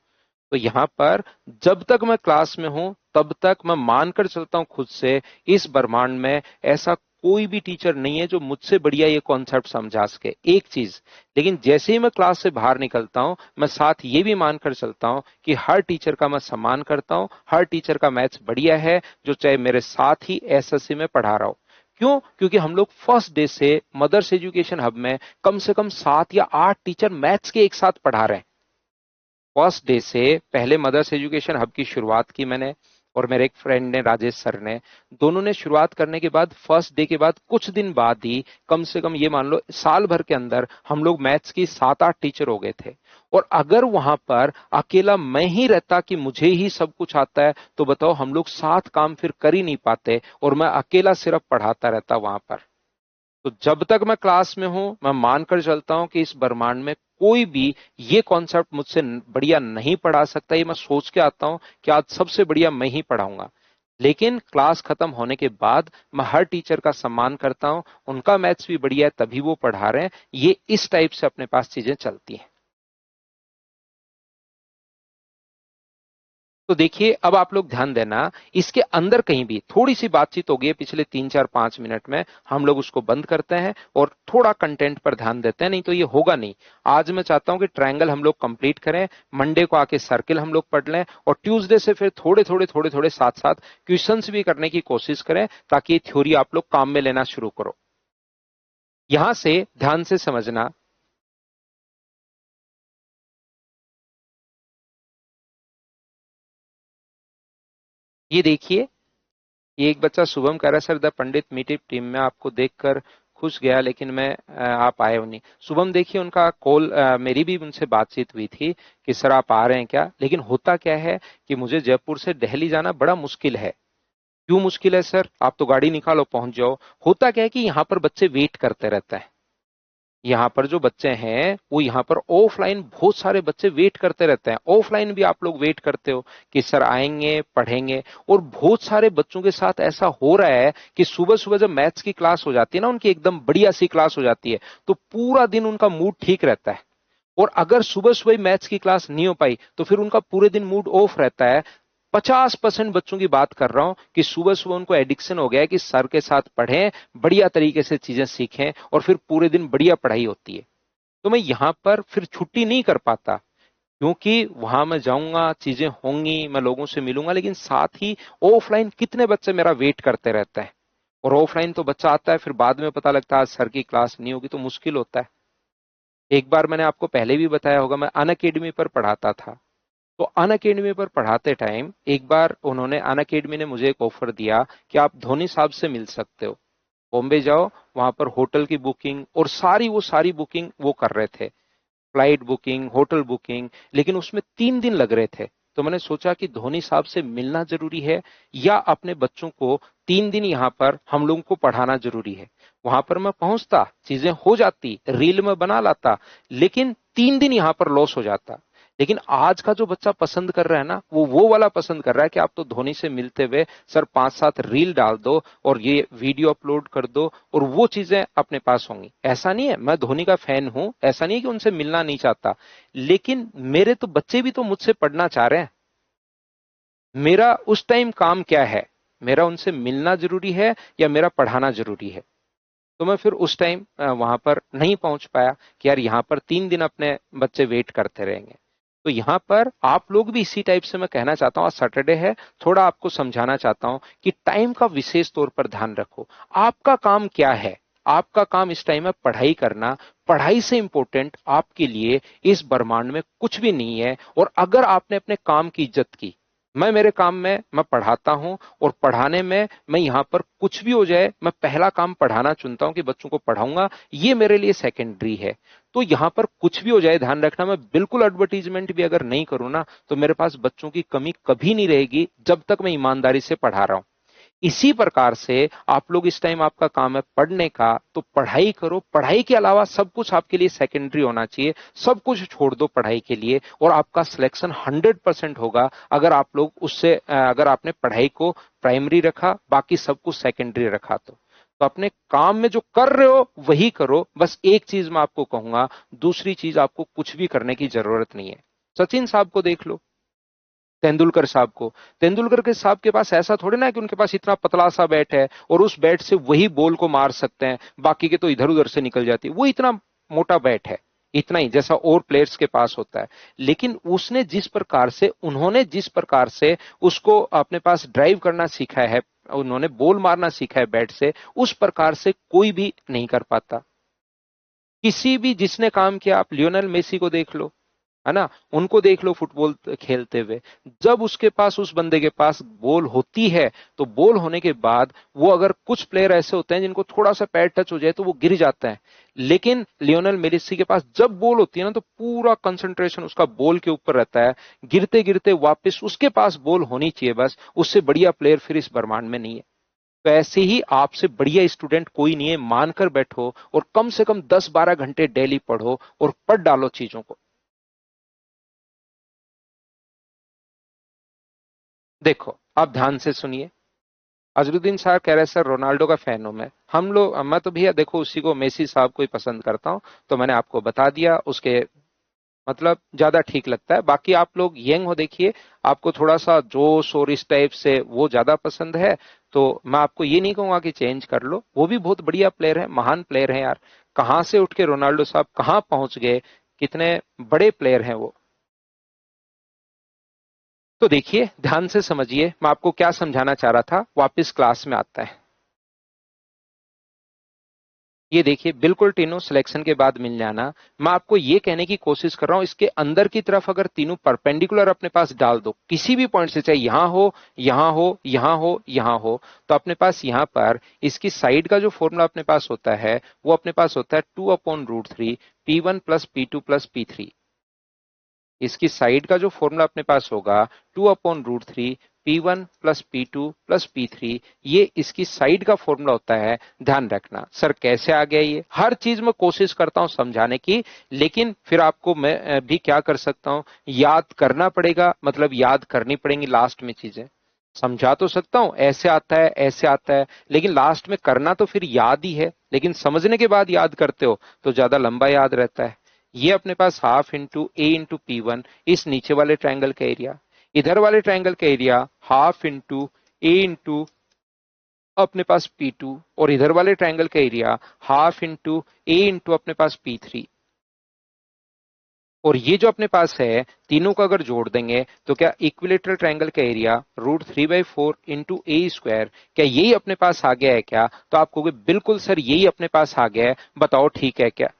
तो यहां पर जब तक मैं क्लास में हूं तब तक मैं मानकर चलता हूं खुद से, इस ब्रह्मांड में ऐसा कोई भी टीचर नहीं है जो मुझसे बढ़िया ये कॉन्सेप्ट समझा सके, एक चीज। लेकिन जैसे ही मैं क्लास से बाहर निकलता हूं, मैं साथ ये भी मानकर चलता हूं कि हर टीचर का मैं सम्मान करता हूं, हर टीचर का मैथ्स बढ़िया है, जो चाहे मेरे साथ ही एसएससी में पढ़ा रहा हो। क्यों? क्योंकि हम लोग फर्स्ट डे से मदर्स एजुकेशन हब में कम से कम 7 या 8 टीचर मैथ्स के एक साथ पढ़ा रहे हैं। फर्स्ट डे से पहले मदर्स एजुकेशन हब की शुरुआत की मैंने, और मेरे एक फ्रेंड ने, राजेश सर ने, दोनों ने शुरुआत करने के बाद फर्स्ट डे के बाद कुछ दिन बाद ही, कम से कम ये मान लो साल भर के अंदर, हम लोग मैथ्स की 7-8 टीचर हो गए थे। और अगर वहां पर अकेला मैं ही रहता कि मुझे ही सब कुछ आता है, तो बताओ हम लोग साथ काम फिर कर ही नहीं पाते, और मैं अकेला सिर्फ पढ़ाता रहता वहां पर। तो जब तक मैं क्लास में हूं, मैं मानकर चलता हूं कि इस ब्रह्मांड में कोई भी ये कॉन्सेप्ट मुझसे बढ़िया नहीं पढ़ा सकता। ये मैं सोच के आता हूं कि आज सबसे बढ़िया मैं ही पढ़ाऊंगा। लेकिन क्लास खत्म होने के बाद मैं हर टीचर का सम्मान करता हूं, उनका मैथ्स भी बढ़िया है तभी वो पढ़ा रहे हैं, ये इस टाइप से अपने पास चीजें चलती हैं। तो देखिए, अब आप लोग ध्यान देना, इसके अंदर कहीं भी थोड़ी सी बातचीत हो गई है पिछले 3 4 5 मिनट में, हम लोग उसको बंद करते हैं और थोड़ा कंटेंट पर ध्यान देते हैं, नहीं तो ये होगा नहीं। आज मैं चाहता हूं कि ट्रायंगल हम लोग कंप्लीट करें, मंडे को आके सर्किल हम लोग पढ़ लें, और ट्यूसडे से फिर थोड़े थोड़े साथ साथ क्वेश्चंस भी करने की कोशिश करें, ताकि ये थ्योरी आप लोग काम में लेना शुरू करो। यहां से ध्यान से समझना, ये देखिए, ये एक बच्चा शुभम कह रहा है sir the Pandit meeting team में आपको देखकर खुश गया, लेकिन मैं आप आए हो नहीं। शुभम देखिए, उनका कॉल, मेरी भी उनसे बातचीत हुई थी कि सर आप आ रहे हैं क्या, लेकिन होता क्या है कि मुझे जयपुर से दिल्ली जाना बड़ा मुश्किल है। क्यों मुश्किल है सर? आप तो गाड़ी निकालो पहुंच जाओ। होता क्या है कि यहाँ पर बच्चे वेट करते रहते हैं, यहाँ पर जो बच्चे हैं वो यहाँ पर ऑफलाइन बहुत सारे बच्चे वेट करते रहते हैं, ऑफलाइन भी आप लोग वेट करते हो कि सर आएंगे पढ़ेंगे। और बहुत सारे बच्चों के साथ ऐसा हो रहा है कि सुबह सुबह जब मैथ्स की क्लास हो जाती है ना, उनकी एकदम बढ़िया सी क्लास हो जाती है, तो पूरा दिन उनका मूड ठीक रहता है। और अगर सुबह सुबह मैथ्स की क्लास नहीं हो पाई तो फिर उनका पूरे दिन मूड ऑफ रहता है। 50% बच्चों की बात कर रहा हूं कि सुबह सुबह उनको एडिक्शन हो गया है कि सर के साथ पढ़ें, बढ़िया तरीके से चीजें सीखें, और फिर पूरे दिन बढ़िया पढ़ाई होती है। तो मैं यहां पर फिर छुट्टी नहीं कर पाता, क्योंकि वहां मैं जाऊंगा, चीजें होंगी, मैं लोगों से मिलूंगा, लेकिन साथ ही ऑफलाइन कितने बच्चे मेरा वेट करते रहते हैं। और ऑफलाइन तो बच्चा आता है, फिर बाद में पता लगता है आज सर की क्लास नहीं होगी, तो मुश्किल होता है। एक बार मैंने आपको पहले भी बताया होगा, मैं अन अकेडमी पर पढ़ाता था। तो अन अकेडमी पर पढ़ाते टाइम एक बार उन्होंने, अन अकेडमी ने मुझे एक ऑफर दिया कि आप धोनी साहब से मिल सकते हो, बॉम्बे जाओ, वहां पर होटल की बुकिंग और सारी बुकिंग वो कर रहे थे, फ्लाइट बुकिंग, होटल बुकिंग, लेकिन उसमें 3 दिन लग रहे थे। तो मैंने सोचा कि धोनी साहब से मिलना जरूरी है, या अपने बच्चों को 3 दिन यहाँ पर हम लोगों को पढ़ाना जरूरी है। वहां पर मैं पहुंचता, चीजें हो जाती, रील में बना लाता, लेकिन 3 दिन यहाँ पर लॉस हो जाता। लेकिन आज का जो बच्चा पसंद कर रहा है ना, वो वाला पसंद कर रहा है कि आप तो धोनी से मिलते हुए सर 5 7 रील डाल दो और ये वीडियो अपलोड कर दो, और वो चीजें अपने पास होंगी। ऐसा नहीं है मैं धोनी का फैन हूं, ऐसा नहीं है कि उनसे मिलना नहीं चाहता, लेकिन मेरे तो बच्चे भी तो मुझसे पढ़ना चाह रहे हैं। मेरा उस टाइम काम क्या है, मेरा उनसे मिलना जरूरी है या मेरा पढ़ाना जरूरी है? तो मैं फिर उस टाइम वहां पर नहीं पहुंच पाया कि यार यहाँ पर 3 दिन अपने बच्चे वेट करते रहेंगे। तो यहां पर आप लोग भी इसी टाइप से, मैं कहना चाहता हूं, आज सैटरडे है, थोड़ा आपको समझाना चाहता हूं कि टाइम का विशेष तौर पर ध्यान रखो। आपका काम क्या है? आपका काम इस टाइम में पढ़ाई करना। पढ़ाई से इंपॉर्टेंट आपके लिए इस ब्रह्मांड में कुछ भी नहीं है। और अगर आपने अपने काम की इज्जत की, मैं मेरे काम में मैं पढ़ाता हूं, और पढ़ाने में मैं यहां पर कुछ भी हो जाए, मैं पहला काम पढ़ाना चुनता हूं कि बच्चों को पढ़ाऊंगा, ये मेरे लिए सेकेंडरी है। तो यहां पर कुछ भी हो जाए, ध्यान रखना, मैं बिल्कुल एडवर्टीजमेंट भी अगर नहीं करूं ना, तो मेरे पास बच्चों की कमी कभी नहीं रहेगी जब तक मैं ईमानदारी से पढ़ा रहा हूं। इसी प्रकार से आप लोग, इस टाइम आपका काम है पढ़ने का, तो पढ़ाई करो। पढ़ाई के अलावा सब कुछ आपके लिए सेकेंडरी होना चाहिए। सब कुछ छोड़ दो पढ़ाई के लिए, और आपका सिलेक्शन 100% होगा अगर आप लोग उससे अगर आपने पढ़ाई को प्राइमरी रखा, बाकी सब कुछ सेकेंडरी रखा। तो अपने काम में जो कर रहे हो वही करो। बस एक चीज मैं आपको कहूंगा, दूसरी चीज आपको कुछ भी करने की जरूरत नहीं है। सचिन साहब को देख लो, तेंदुलकर साहब को। तेंदुलकर के साहब के पास ऐसा थोड़ी ना है कि उनके पास इतना पतला सा बैट है और उस बैट से वही बॉल को मार सकते हैं, बाकी के तो इधर उधर से निकल जाती है। वो इतना मोटा बैट है, इतना ही जैसा और प्लेयर्स के पास होता है। लेकिन उसने जिस प्रकार से, उन्होंने जिस प्रकार से उसको अपने पास ड्राइव करना सीखा है, उन्होंने बॉल मारना सीखा है बैट से, उस प्रकार से कोई भी नहीं कर पाता। किसी भी जिसने काम किया, आप लियोनेल मेसी को देख लो, है ना, उनको देख लो फुटबॉल खेलते हुए। जब उसके पास, उस बंदे के पास बॉल होती है, तो बॉल होने के बाद वो, अगर कुछ प्लेयर ऐसे होते हैं जिनको थोड़ा सा पैर टच हो जाए तो वो गिर जाते हैं, लेकिन लियोनेल मेसी के पास जब बॉल होती है ना, तो पूरा कंसंट्रेशन उसका बॉल के ऊपर रहता है। गिरते गिरते वापस उसके पास बॉल होनी चाहिए, बस। उससे बढ़िया प्लेयर फिर इस ब्रह्मांड में नहीं है। तो ऐसे ही आपसे बढ़िया स्टूडेंट कोई नहीं है, मानकर बैठो और कम से कम 10-12 घंटे डेली पढ़ो और पढ़ डालो चीजों को। देखो, आप ध्यान से सुनिए। अजरुद्दीन साहब कह रहे हैं सर रोनाल्डो का फैन हूं हम लोग, मैं तो भैया देखो उसी को, मेसी साहब को ही पसंद करता हूं। तो मैंने आपको बता दिया, उसके मतलब ज्यादा ठीक लगता है। बाकी आप लोग यंग हो, देखिए, आपको थोड़ा सा जोश और इस टाइप से वो ज्यादा पसंद है, तो मैं आपको ये नहीं कहूंगा कि चेंज कर लो। वो भी बहुत बढ़िया प्लेयर है, महान प्लेयर है यार। कहां से उठ के रोनाल्डो साहब कहां पहुंच गए, कितने बड़े प्लेयर हैं वो। तो देखिए, ध्यान से समझिए, मैं आपको क्या समझाना चाह रहा था, वापस क्लास में आता है। ये देखिए, बिल्कुल तीनों सिलेक्शन के बाद मिल जाना। मैं आपको ये कहने की कोशिश कर रहा हूं, इसके अंदर की तरफ अगर तीनों परपेंडिकुलर अपने पास डाल दो, किसी भी पॉइंट से, चाहे यहां हो, यहां हो, यहां हो, यहां हो, तो अपने पास यहां पर इसकी साइड का जो फॉर्मूला अपने पास होता है, वो अपने पास होता है 2/√3 P1 plus P2 plus P3। इसकी साइड का जो फॉर्मूला अपने पास होगा, 2/√3 P1 plus P2 plus P3, ये इसकी साइड का फॉर्मूला होता है। ध्यान रखना। सर कैसे आ गया ये, हर चीज में कोशिश करता हूं समझाने की, लेकिन फिर आपको मैं भी क्या कर सकता हूं, याद करना पड़ेगा, मतलब याद करनी पड़ेंगी लास्ट में चीजें। समझा तो सकता हूं, ऐसे आता है, ऐसे आता है, लेकिन लास्ट में करना तो फिर याद ही है, लेकिन समझने के बाद याद करते हो तो ज्यादा लंबा याद रहता है। ये अपने पास हाफ इंटू ए इंटू P1, इस नीचे वाले ट्रायंगल का एरिया। इधर वाले ट्रायंगल का एरिया हाफ इंटू ए इंटू अपने पास P2, और इधर वाले ट्रायंगल का एरिया हाफ इंटू ए इंटू अपने पास P3। और ये जो अपने पास है, तीनों का अगर जोड़ देंगे तो क्या इक्विलेटरल ट्रायंगल का एरिया √3/4 इंटू A², क्या यही अपने पास आ गया है क्या? तो आप कहोगे बिल्कुल सर यही अपने पास आ गया है, बताओ ठीक है क्या?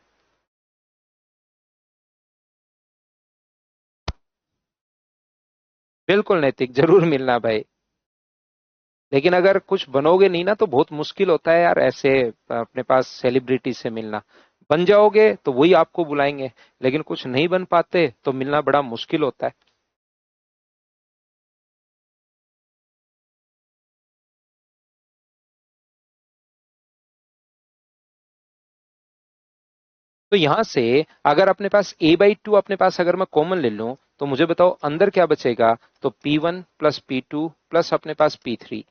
बिल्कुल नैतिक, जरूर मिलना भाई। लेकिन अगर कुछ बनोगे नहीं ना, तो बहुत मुश्किल होता है यार ऐसे अपने पास सेलिब्रिटी से मिलना। बन जाओगे तो वही आपको बुलाएंगे, लेकिन कुछ नहीं बन पाते तो मिलना बड़ा मुश्किल होता है। तो यहां से अगर अपने पास a/2 अपने पास अगर मैं कॉमन ले लूं, तो मुझे बताओ अंदर क्या बचेगा? तो P1 प्लस P2 प्लस अपने पास P3,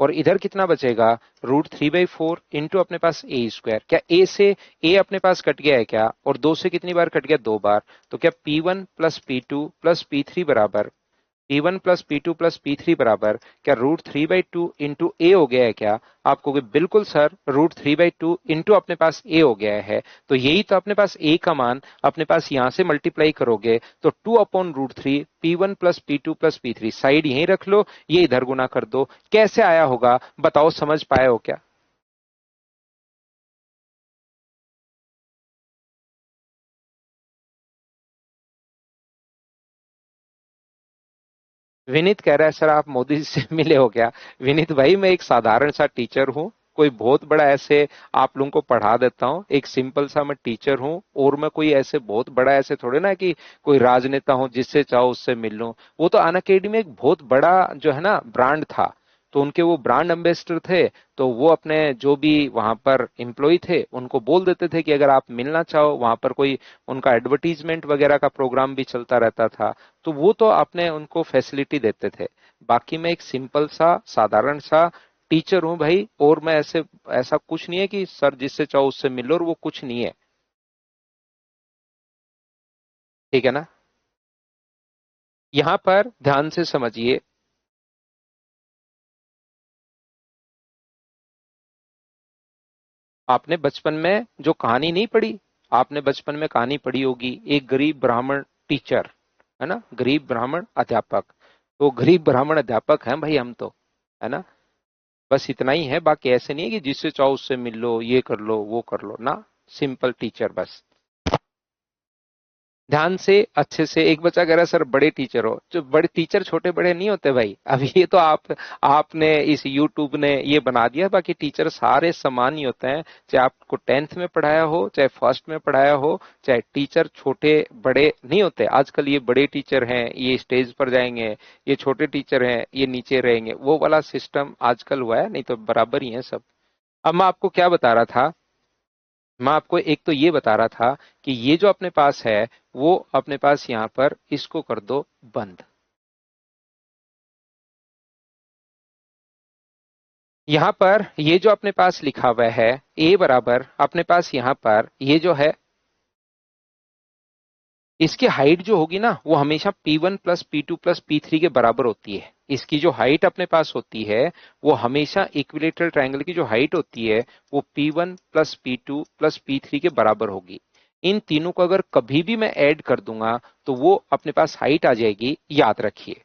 और इधर कितना बचेगा? √3/4 इंटू अपने पास A²। क्या ए से ए अपने पास कट गया है क्या? और दो से कितनी बार कट गया? 2 बार। तो क्या P1 plus P2 plus P3 बराबर P1 plus P2 plus P3 बराबर क्या √3/2 इंटू ए हो गया है क्या? आप कहोगे बिल्कुल सर, √3/2 इंटू अपने पास ए हो गया है, तो यही तो अपने पास ए का मान अपने पास यहां से मल्टीप्लाई करोगे तो 2/√3 P1 plus P2 plus P3 side यहीं रख लो, ये इधर गुना कर दो। कैसे आया होगा बताओ, समझ पाए हो क्या? विनीत कह रहा है सर आप मोदी जी से मिले हो क्या? विनीत भाई मैं एक साधारण सा टीचर हूँ, कोई बहुत बड़ा ऐसे आप लोगों को पढ़ा देता हूँ, एक सिंपल सा मैं टीचर हूँ, और मैं कोई ऐसे बहुत बड़ा ऐसे थोड़े ना कि कोई राजनेता हूँ जिससे चाहो उससे मिल लूं। वो तो अन अकेडमी एक बहुत बड़ा जो है ना ब्रांड था, तो उनके वो ब्रांड एम्बेसडर थे, तो वो अपने जो भी वहां पर एम्प्लॉय थे उनको बोल देते थे कि अगर आप मिलना चाहो, वहां पर कोई उनका एडवर्टीजमेंट वगैरह का प्रोग्राम भी चलता रहता था, तो वो तो आपने उनको फैसिलिटी देते थे। बाकी मैं एक सिंपल सा साधारण सा टीचर हूं भाई, और मैं ऐसे ऐसा कुछ नहीं है कि सर जिससे चाहो उससे मिलो, और वो कुछ नहीं है। ठीक है ना? यहां पर ध्यान से समझिए। आपने बचपन में जो कहानी नहीं पढ़ी, आपने बचपन में कहानी पढ़ी होगी, एक गरीब ब्राह्मण टीचर, है ना, गरीब ब्राह्मण अध्यापक। तो गरीब ब्राह्मण अध्यापक हैं भाई हम तो, है ना। बस इतना ही है, बाकी ऐसे नहीं है कि जिससे चाहो उससे मिल लो, ये कर लो वो कर लो ना, सिंपल टीचर बस। ध्यान से अच्छे से, एक बच्चा कह रहा है सर बड़े टीचर हो, जो बड़े टीचर छोटे बड़े नहीं होते भाई। अब ये तो आपने इस यूट्यूब ने ये बना दिया, बाकी टीचर सारे समान ही होते हैं, चाहे आपको 10th में पढ़ाया हो, चाहे फर्स्ट में पढ़ाया हो, चाहे टीचर छोटे बड़े नहीं होते। आजकल ये बड़े टीचर हैं ये स्टेज पर जाएंगे, ये छोटे टीचर हैं ये नीचे रहेंगे, वो वाला सिस्टम आजकल हुआ है, नहीं तो बराबर ही है सब। अब मैं आपको क्या बता रहा था, मैं आपको एक तो ये बता रहा था कि ये जो अपने पास है, वो अपने पास यहां पर इसको कर दो बंद। यहां पर ये जो अपने पास लिखा हुआ है ए बराबर अपने पास यहां पर ये जो है, इसकी हाइट जो होगी ना वो हमेशा P1 plus P2 plus P3 के बराबर होती है। इसकी जो हाइट अपने पास होती है वो हमेशा इक्विलेटरल ट्रायंगल की जो हाइट होती है वो P1 plus P2 plus P3 के बराबर होगी। इन तीनों को अगर कभी भी मैं ऐड कर दूंगा तो वो अपने पास हाइट आ जाएगी, याद रखिए।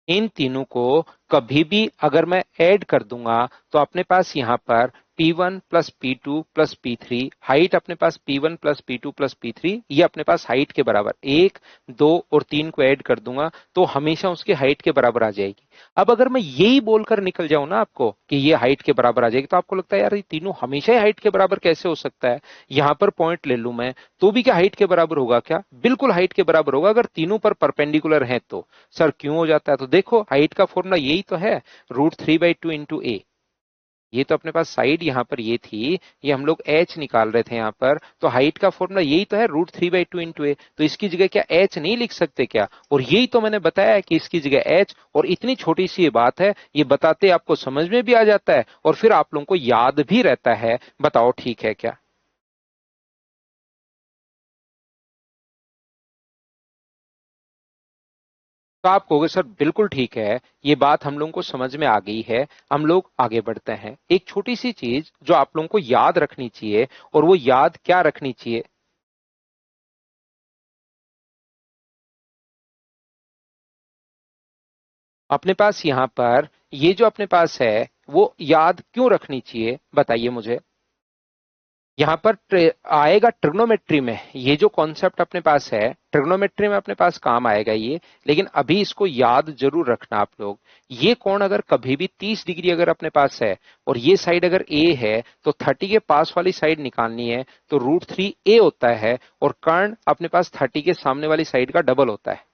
इन तीनों को कभी भी अगर मैं ऐड कर दूंगा तो अपने पास यहां पर P1 plus P2 plus P3, height अपने पास P1 plus P2 plus P3, ये अपने पास हाइट के बराबर, एक दो और तीन को ऐड कर दूंगा तो हमेशा उसकी हाइट के बराबर आ जाएगी। अब अगर मैं यही बोलकर निकल जाऊं ना आपको कि ये हाइट के बराबर आ जाएगी, तो आपको लगता है यार ये तीनों हमेशा ही हाइट के बराबर कैसे हो सकता है, यहां पर पॉइंट ले लूं मैं तो भी क्या हाइट के बराबर होगा क्या? बिल्कुल हाइट के बराबर होगा, अगर तीनों पर परपेंडिकुलर है तो। सर क्यों हो जाता है? तो देखो हाइट का फॉर्मूला यही तो है, √3/2 इंटू ए। ये तो अपने पास साइड यहाँ पर ये थी, ये हम लोग एच निकाल रहे थे यहाँ पर, तो हाइट का फॉर्मूला यही तो है √3/2 इंटू ए। तो इसकी जगह क्या एच नहीं लिख सकते क्या? और यही तो मैंने बताया है कि इसकी जगह एच, और इतनी छोटी सी ये बात है, ये बताते आपको समझ में भी आ जाता है और फिर आप लोगों को याद भी रहता है। बताओ ठीक है क्या? तो आप कहोगे सर बिल्कुल ठीक है, ये बात हम लोगों को समझ में आ गई है, हम लोग आगे बढ़ते हैं। एक छोटी सी चीज जो आप लोगों को याद रखनी चाहिए, और वो याद क्या रखनी चाहिए? अपने पास यहाँ पर ये जो अपने पास है वो याद क्यों रखनी चाहिए बताइए मुझे। यहाँ पर आएगा ट्रिग्नोमेट्री में, ये जो कॉन्सेप्ट अपने पास है ट्रिग्नोमेट्री में अपने पास काम आएगा ये, लेकिन अभी इसको याद जरूर रखना आप लोग। ये कोण अगर कभी भी 30 डिग्री अगर अपने पास है और ये साइड अगर ए है, तो 30 के पास वाली साइड निकालनी है, तो √3a होता है, और कर्ण अपने पास 30 के सामने वाली साइड का डबल होता है।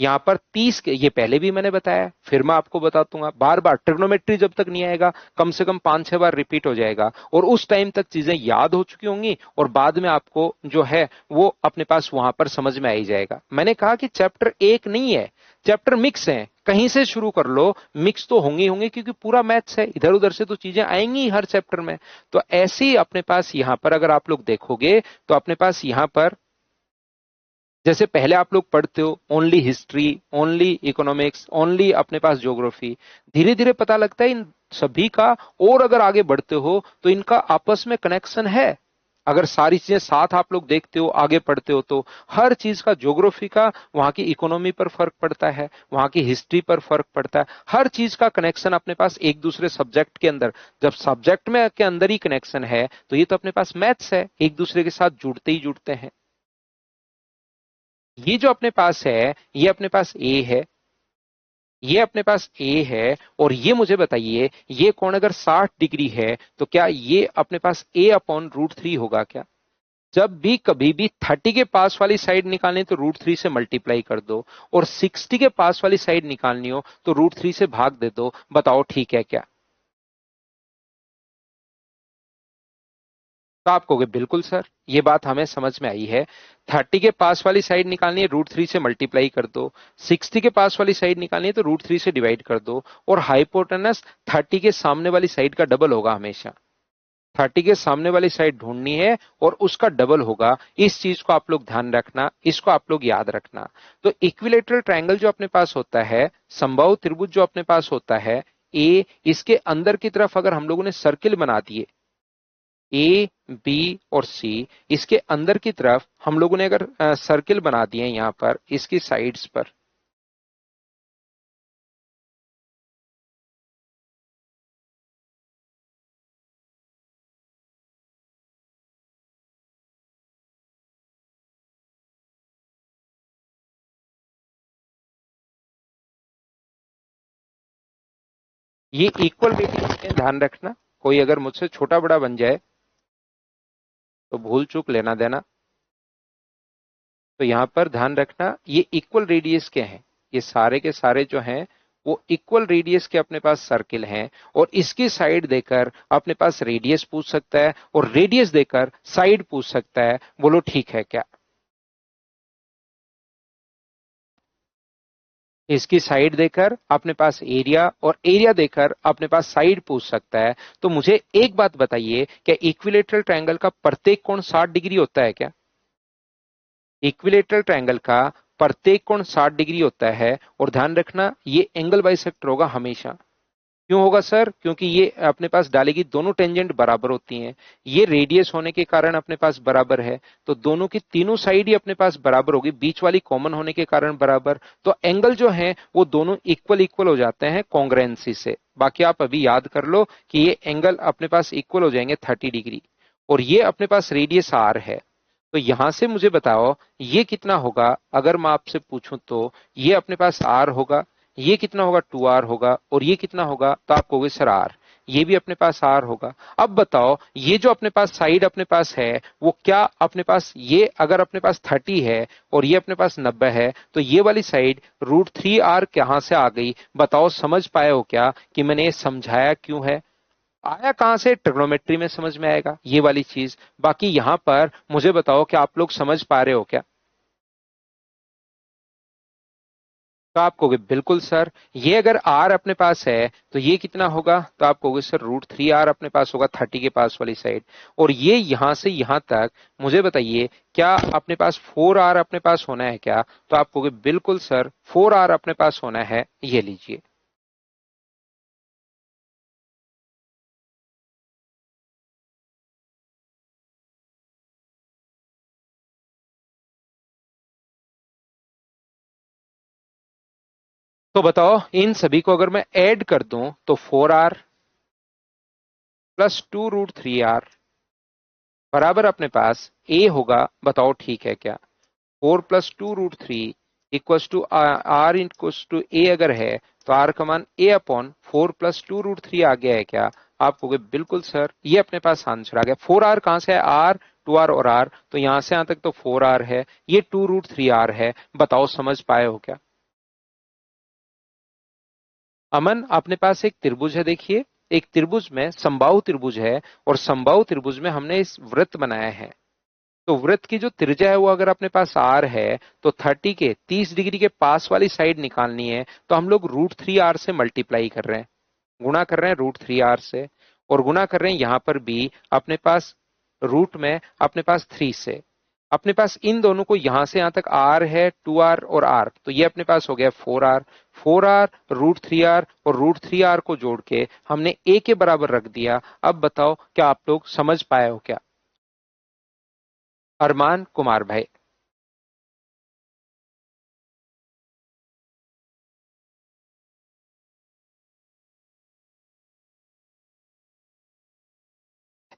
यहाँ पर 30 के, ये पहले भी मैंने बताया, फिर मैं आपको बता दूंगा बार बार, ट्रिग्नोमेट्री जब तक नहीं आएगा कम से कम 5-6 बार रिपीट हो जाएगा, और उस टाइम तक चीजें याद हो चुकी होंगी, और बाद में आपको जो है वो अपने पास वहां पर समझ में आ ही जाएगा। मैंने कहा कि चैप्टर एक नहीं है, चैप्टर मिक्स है, कहीं से शुरू कर लो, मिक्स तो होंगे ही होंगे, क्योंकि पूरा मैथ्स है, इधर उधर से तो चीजें आएंगी हर चैप्टर में। तो ऐसे ही अपने पास यहाँ पर अगर आप लोग देखोगे तो अपने पास यहाँ पर जैसे पहले आप लोग पढ़ते हो only history, only economics, only अपने पास ज्योग्राफी, धीरे धीरे पता लगता है इन सभी का, और अगर आगे बढ़ते हो तो इनका आपस में कनेक्शन है। अगर सारी चीजें साथ आप लोग देखते हो, आगे पढ़ते हो, तो हर चीज का, ज्योग्राफी का वहां की इकोनॉमी पर फर्क पड़ता है, वहां की हिस्ट्री पर फर्क पड़ता है, हर चीज का कनेक्शन अपने पास एक दूसरे सब्जेक्ट के अंदर। जब सब्जेक्ट में के अंदर ही कनेक्शन है तो ये तो अपने पास मैथ्स है, एक दूसरे के साथ जुड़ते ही जुड़ते हैं। ये जो अपने पास है, ये अपने पास ए है, ये अपने पास ए है, और ये मुझे बताइए ये कोण अगर 60 डिग्री है तो क्या ये अपने पास ए अपॉन रूट थ्री होगा क्या? जब भी कभी भी 30 के पास वाली साइड निकालनी तो रूट थ्री से मल्टीप्लाई कर दो, और 60 के पास वाली साइड निकालनी हो तो रूट थ्री से भाग दे दो। बताओ ठीक है क्या? तो आप कहोगे बिल्कुल सर, ये बात हमें समझ में आई है। 30 के पास वाली साइड निकालनी है, रूट थ्री से मल्टीप्लाई कर दो। 60 के पास वाली साइड निकालनी है तो रूट थ्री से डिवाइड कर दो। और हाइपोटेनस 30 के सामने वाली साइड का डबल होगा हमेशा। 30 के सामने वाली साइड ढूंढनी है और उसका डबल होगा। इस चीज को आप लोग ध्यान रखना, इसको आप लोग याद रखना। तो इक्विलेटरल ट्रायंगल जो अपने पास होता है, समबाहु त्रिभुज जो अपने पास होता है, ए, इसके अंदर की तरफ अगर हम लोगों ने सर्किल बना दिए, ए, बी और सी, इसके अंदर की तरफ हम लोगों ने अगर सर्किल बना दिए यहां पर इसकी साइड्स पर, ये इक्वल रेडियस के, ध्यान रखना। कोई अगर मुझसे छोटा बड़ा बन जाए तो भूल चूक लेना देना। तो यहां पर ध्यान रखना, ये इक्वल रेडियस के हैं, ये सारे के सारे जो हैं वो इक्वल रेडियस के अपने पास सर्किल हैं। और इसकी साइड देकर अपने पास रेडियस पूछ सकता है, और रेडियस देकर साइड पूछ सकता है। बोलो ठीक है क्या? इसकी साइड देकर अपने पास एरिया, और एरिया देकर अपने पास साइड पूछ सकता है। तो मुझे एक बात बताइए, क्या इक्विलेटरल ट्रायंगल का प्रत्येक कोण 60 डिग्री होता है क्या? इक्विलेटरल ट्रायंगल का प्रत्येक कोण 60 डिग्री होता है। और ध्यान रखना, ये एंगल बाइसेक्टर होगा हमेशा। क्यों होगा सर? क्योंकि ये अपने पास डालेगी, दोनों टेंजेंट बराबर होती हैं, ये रेडियस होने के कारण अपने पास बराबर है, तो दोनों की तीनों साइड ही अपने पास बराबर होगी, बीच वाली कॉमन होने के कारण बराबर। तो एंगल जो है वो दोनों इक्वल इक्वल हो जाते हैं कॉन्ग्रेंसी से। बाकी आप अभी याद कर लो कि ये एंगल अपने पास इक्वल हो जाएंगे 30 डिग्री। और ये अपने पास रेडियस आर है। तो यहां से मुझे बताओ ये कितना होगा, अगर मैं आपसे पूछूं तो ये अपने पास आर होगा, ये कितना होगा 2r होगा, और ये कितना होगा, तो आप कहोगे सर आर, ये भी अपने पास आर होगा। अब बताओ ये जो अपने पास साइड अपने पास है वो क्या अपने पास, ये अगर अपने पास 30 है और ये अपने पास 90 है, तो ये वाली साइड रूट थ्री आर कहां से आ गई? बताओ, समझ पाए हो क्या कि मैंने ये समझाया क्यों है? आया कहां से? ट्रिग्नोमेट्री में समझ में आएगा ये वाली चीज। बाकी यहां पर मुझे बताओ कि आप लोग समझ पा रहे हो क्या? तो आप कहोगे बिल्कुल सर, ये अगर आर अपने पास है तो ये कितना होगा, तो आप कहोगे सर रूट थ्री आर अपने पास होगा 30 के पास वाली साइड। और ये यहां से यहां तक मुझे बताइए, क्या अपने पास 4r अपने पास होना है क्या? तो आप कहोगे बिल्कुल सर, 4r अपने पास होना है, ये लीजिए। तो बताओ इन सभी को अगर मैं ऐड कर दूं तो 4r प्लस 2√3r बराबर अपने पास ए होगा। बताओ ठीक है क्या? 4 + 2√3 equals to R equals to A अगर है तो आर का मान ए अपॉन 4 + 2√3 आ गया है क्या? आप कहोगे बिल्कुल सर, ये अपने पास आंसर आ गया। 4r कहां से है? आर, 2r और आर, तो यहां से यहां तक तो 4r है, ये 2√3r है। बताओ समझ पाए हो क्या? अमन, अपने पास एक त्रिभुज है, देखिए एक त्रिभुज में समबाहु त्रिभुज है, और समबाहु त्रिभुज में हमने इस वृत्त बनाया है। तो वृत्त की जो त्रिज्या है वो अगर अपने पास आर है, तो 30 के 30 डिग्री के पास वाली साइड निकालनी है, तो हम लोग √3r से मल्टीप्लाई कर रहे हैं, गुणा कर रहे हैं √3r से, और गुणा कर रहे हैं यहां पर भी अपने पास रूट में अपने पास 3 से। अपने पास इन दोनों को यहां से यहां तक आर है, 2r और r, तो ये अपने पास हो गया 4r। 4r √3r और √3r को जोड़ के हमने a के बराबर रख दिया। अब बताओ क्या आप लोग समझ पाए हो क्या? अरमान कुमार भाई।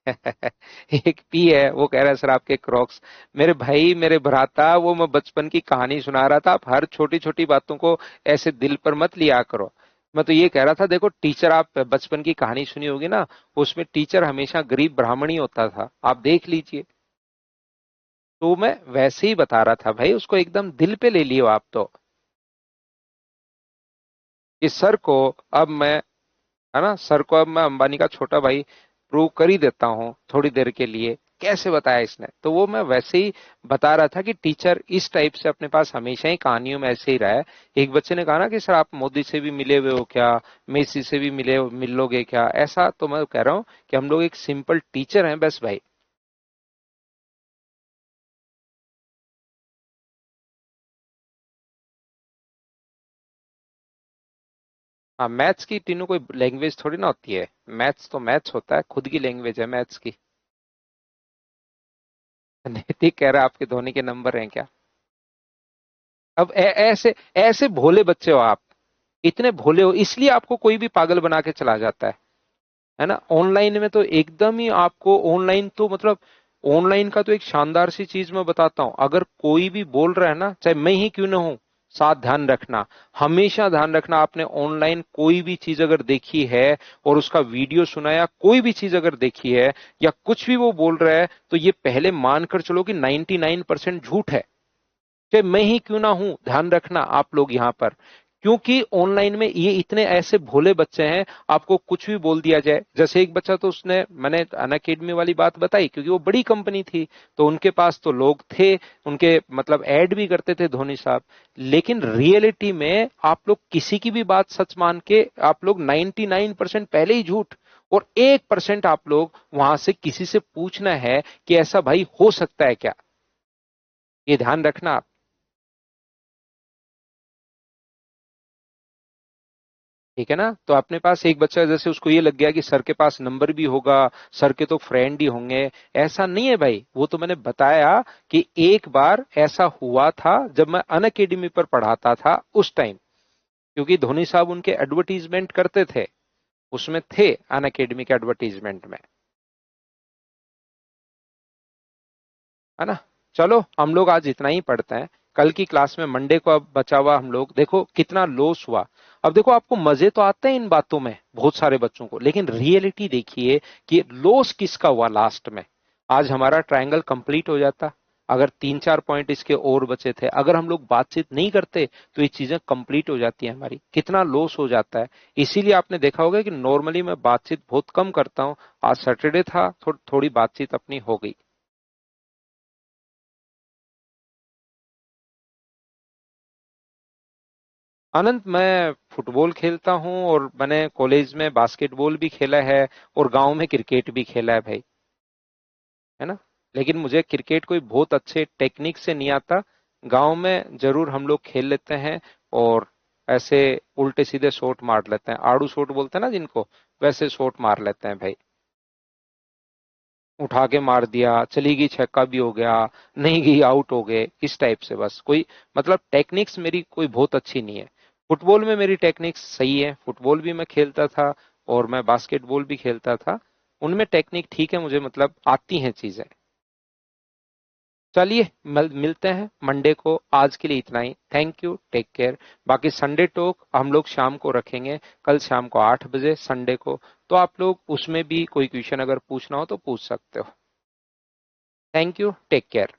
एक पी है, वो कह रहा है सर आपके क्रॉक्स। मेरे भाई, मेरे भ्राता, वो मैं बचपन की कहानी सुना रहा था। आप हर छोटी छोटी बातों को ऐसे दिल पर मत लिया करो। मैं तो ये कह रहा था, देखो टीचर, आप बचपन की कहानी सुनी होगी ना, उसमें टीचर हमेशा गरीब ब्राह्मण ही होता था, आप देख लीजिए। तो मैं वैसे ही बता रहा था भाई, उसको एकदम दिल पे ले लियो आप तो। इस सर को अब मैं, है ना, सर को अब मैं अंबानी का छोटा भाई प्रूव कर ही देता हूँ थोड़ी देर के लिए। कैसे बताया इसने, तो वो मैं वैसे ही बता रहा था कि टीचर इस टाइप से अपने पास हमेशा ही कहानियों में ऐसे ही रहा है। एक बच्चे ने कहा ना कि सर आप मोदी से भी मिले हुए हो क्या, मेसी से भी मिल लोगे क्या, ऐसा। तो मैं कह रहा हूँ कि हम लोग एक सिंपल टीचर हैं बस भाई। हाँ, मैथ्स की तीनों कोई लैंग्वेज थोड़ी ना होती है। मैथ्स तो मैथ्स होता है, खुद की लैंग्वेज है मैथ्स की। नैतिक कह रहा है आपके धोनी के नंबर हैं क्या? अब ऐसे ऐसे भोले बच्चे हो आप, इतने भोले हो, इसलिए आपको कोई भी पागल बना के चला जाता है ना। ऑनलाइन में तो एकदम ही आपको, ऑनलाइन तो मतलब, ऑनलाइन का तो एक शानदार सी चीज मैं बताता हूं। अगर कोई भी बोल रहा है ना, चाहे मैं ही क्यों ना हूं, साथ ध्यान रखना, हमेशा ध्यान रखना, आपने ऑनलाइन कोई भी चीज अगर देखी है और उसका वीडियो सुना, या कोई भी चीज अगर देखी है, या कुछ भी वो बोल रहा है, तो ये पहले मानकर चलो कि 99% झूठ है। चाहे मैं ही क्यों ना हूं, ध्यान रखना आप लोग यहां पर। क्योंकि ऑनलाइन में ये इतने ऐसे भोले बच्चे हैं, आपको कुछ भी बोल दिया जाए। जैसे एक बच्चा, तो उसने, मैंने अनअकैडमी वाली बात बताई क्योंकि वो बड़ी कंपनी थी, तो उनके पास तो लोग थे, उनके मतलब ऐड भी करते थे धोनी साहब। लेकिन रियलिटी में आप लोग किसी की भी बात सच मान के, आप लोग 99% पहले ही झूठ, और 1% आप लोग वहां से किसी से पूछना है कि ऐसा भाई हो सकता है क्या। ये ध्यान रखना आप। ठीक है ना। तो अपने पास एक बच्चा, जैसे उसको ये लग गया कि सर के पास नंबर भी होगा, सर के तो फ्रेंड ही होंगे। ऐसा नहीं है भाई, वो तो मैंने बताया कि एक बार ऐसा हुआ था जब मैं अन अकेडमी पर पढ़ाता था उस टाइम, क्योंकि धोनी साहब उनके एडवर्टीजमेंट करते थे, उसमें थे अन अकेडमी के एडवर्टीजमेंट में, है ना। चलो हम लोग आज इतना ही पढ़ते हैं। कल की क्लास में, मंडे को अब बचा हुआ, हम लोग देखो कितना लॉस हुआ। अब देखो आपको मजे तो आते हैं इन बातों में बहुत सारे बच्चों को, लेकिन रियलिटी देखिए कि लॉस किसका हुआ लास्ट में। आज हमारा ट्रायंगल कंप्लीट हो जाता, अगर 3-4 पॉइंट इसके और बचे थे, अगर हम लोग बातचीत नहीं करते, तो ये चीजें कंप्लीट हो जाती है हमारी। कितना लॉस हो जाता है। इसीलिए आपने देखा होगा कि नॉर्मली मैं बातचीत बहुत कम करता हूँ। आज सैटरडे था, थोड़ी बातचीत अपनी हो गई। अनंत, मैं फुटबॉल खेलता हूँ, और मैंने कॉलेज में बास्केटबॉल भी खेला है, और गांव में क्रिकेट भी खेला है भाई, है ना। लेकिन मुझे क्रिकेट कोई बहुत अच्छे टेक्निक से नहीं आता। गांव में जरूर हम लोग खेल लेते हैं, और ऐसे उल्टे सीधे शॉट मार लेते हैं, आड़ू शॉट बोलते हैं ना जिनको, वैसे शॉट मार लेते हैं भाई। उठा के मार दिया, चली गई, छक्का भी हो गया, नहीं गई आउट हो गए, इस टाइप से। बस कोई मतलब टेक्निक्स मेरी कोई बहुत अच्छी नहीं है। फुटबॉल में मेरी टेक्निक्स सही है, फुटबॉल भी मैं खेलता था, और मैं बास्केटबॉल भी खेलता था, उनमें टेक्निक ठीक है मुझे, मतलब आती हैं चीजें। चलिए मिलते हैं मंडे को, आज के लिए इतना ही। Thank you, take care. बाकी संडे टॉक हम लोग शाम को रखेंगे, कल शाम को 8 बजे संडे को। तो आप लोग उसमें भी कोई क्वेश्चन अगर पूछना हो तो पूछ सकते हो। Thank you, take care.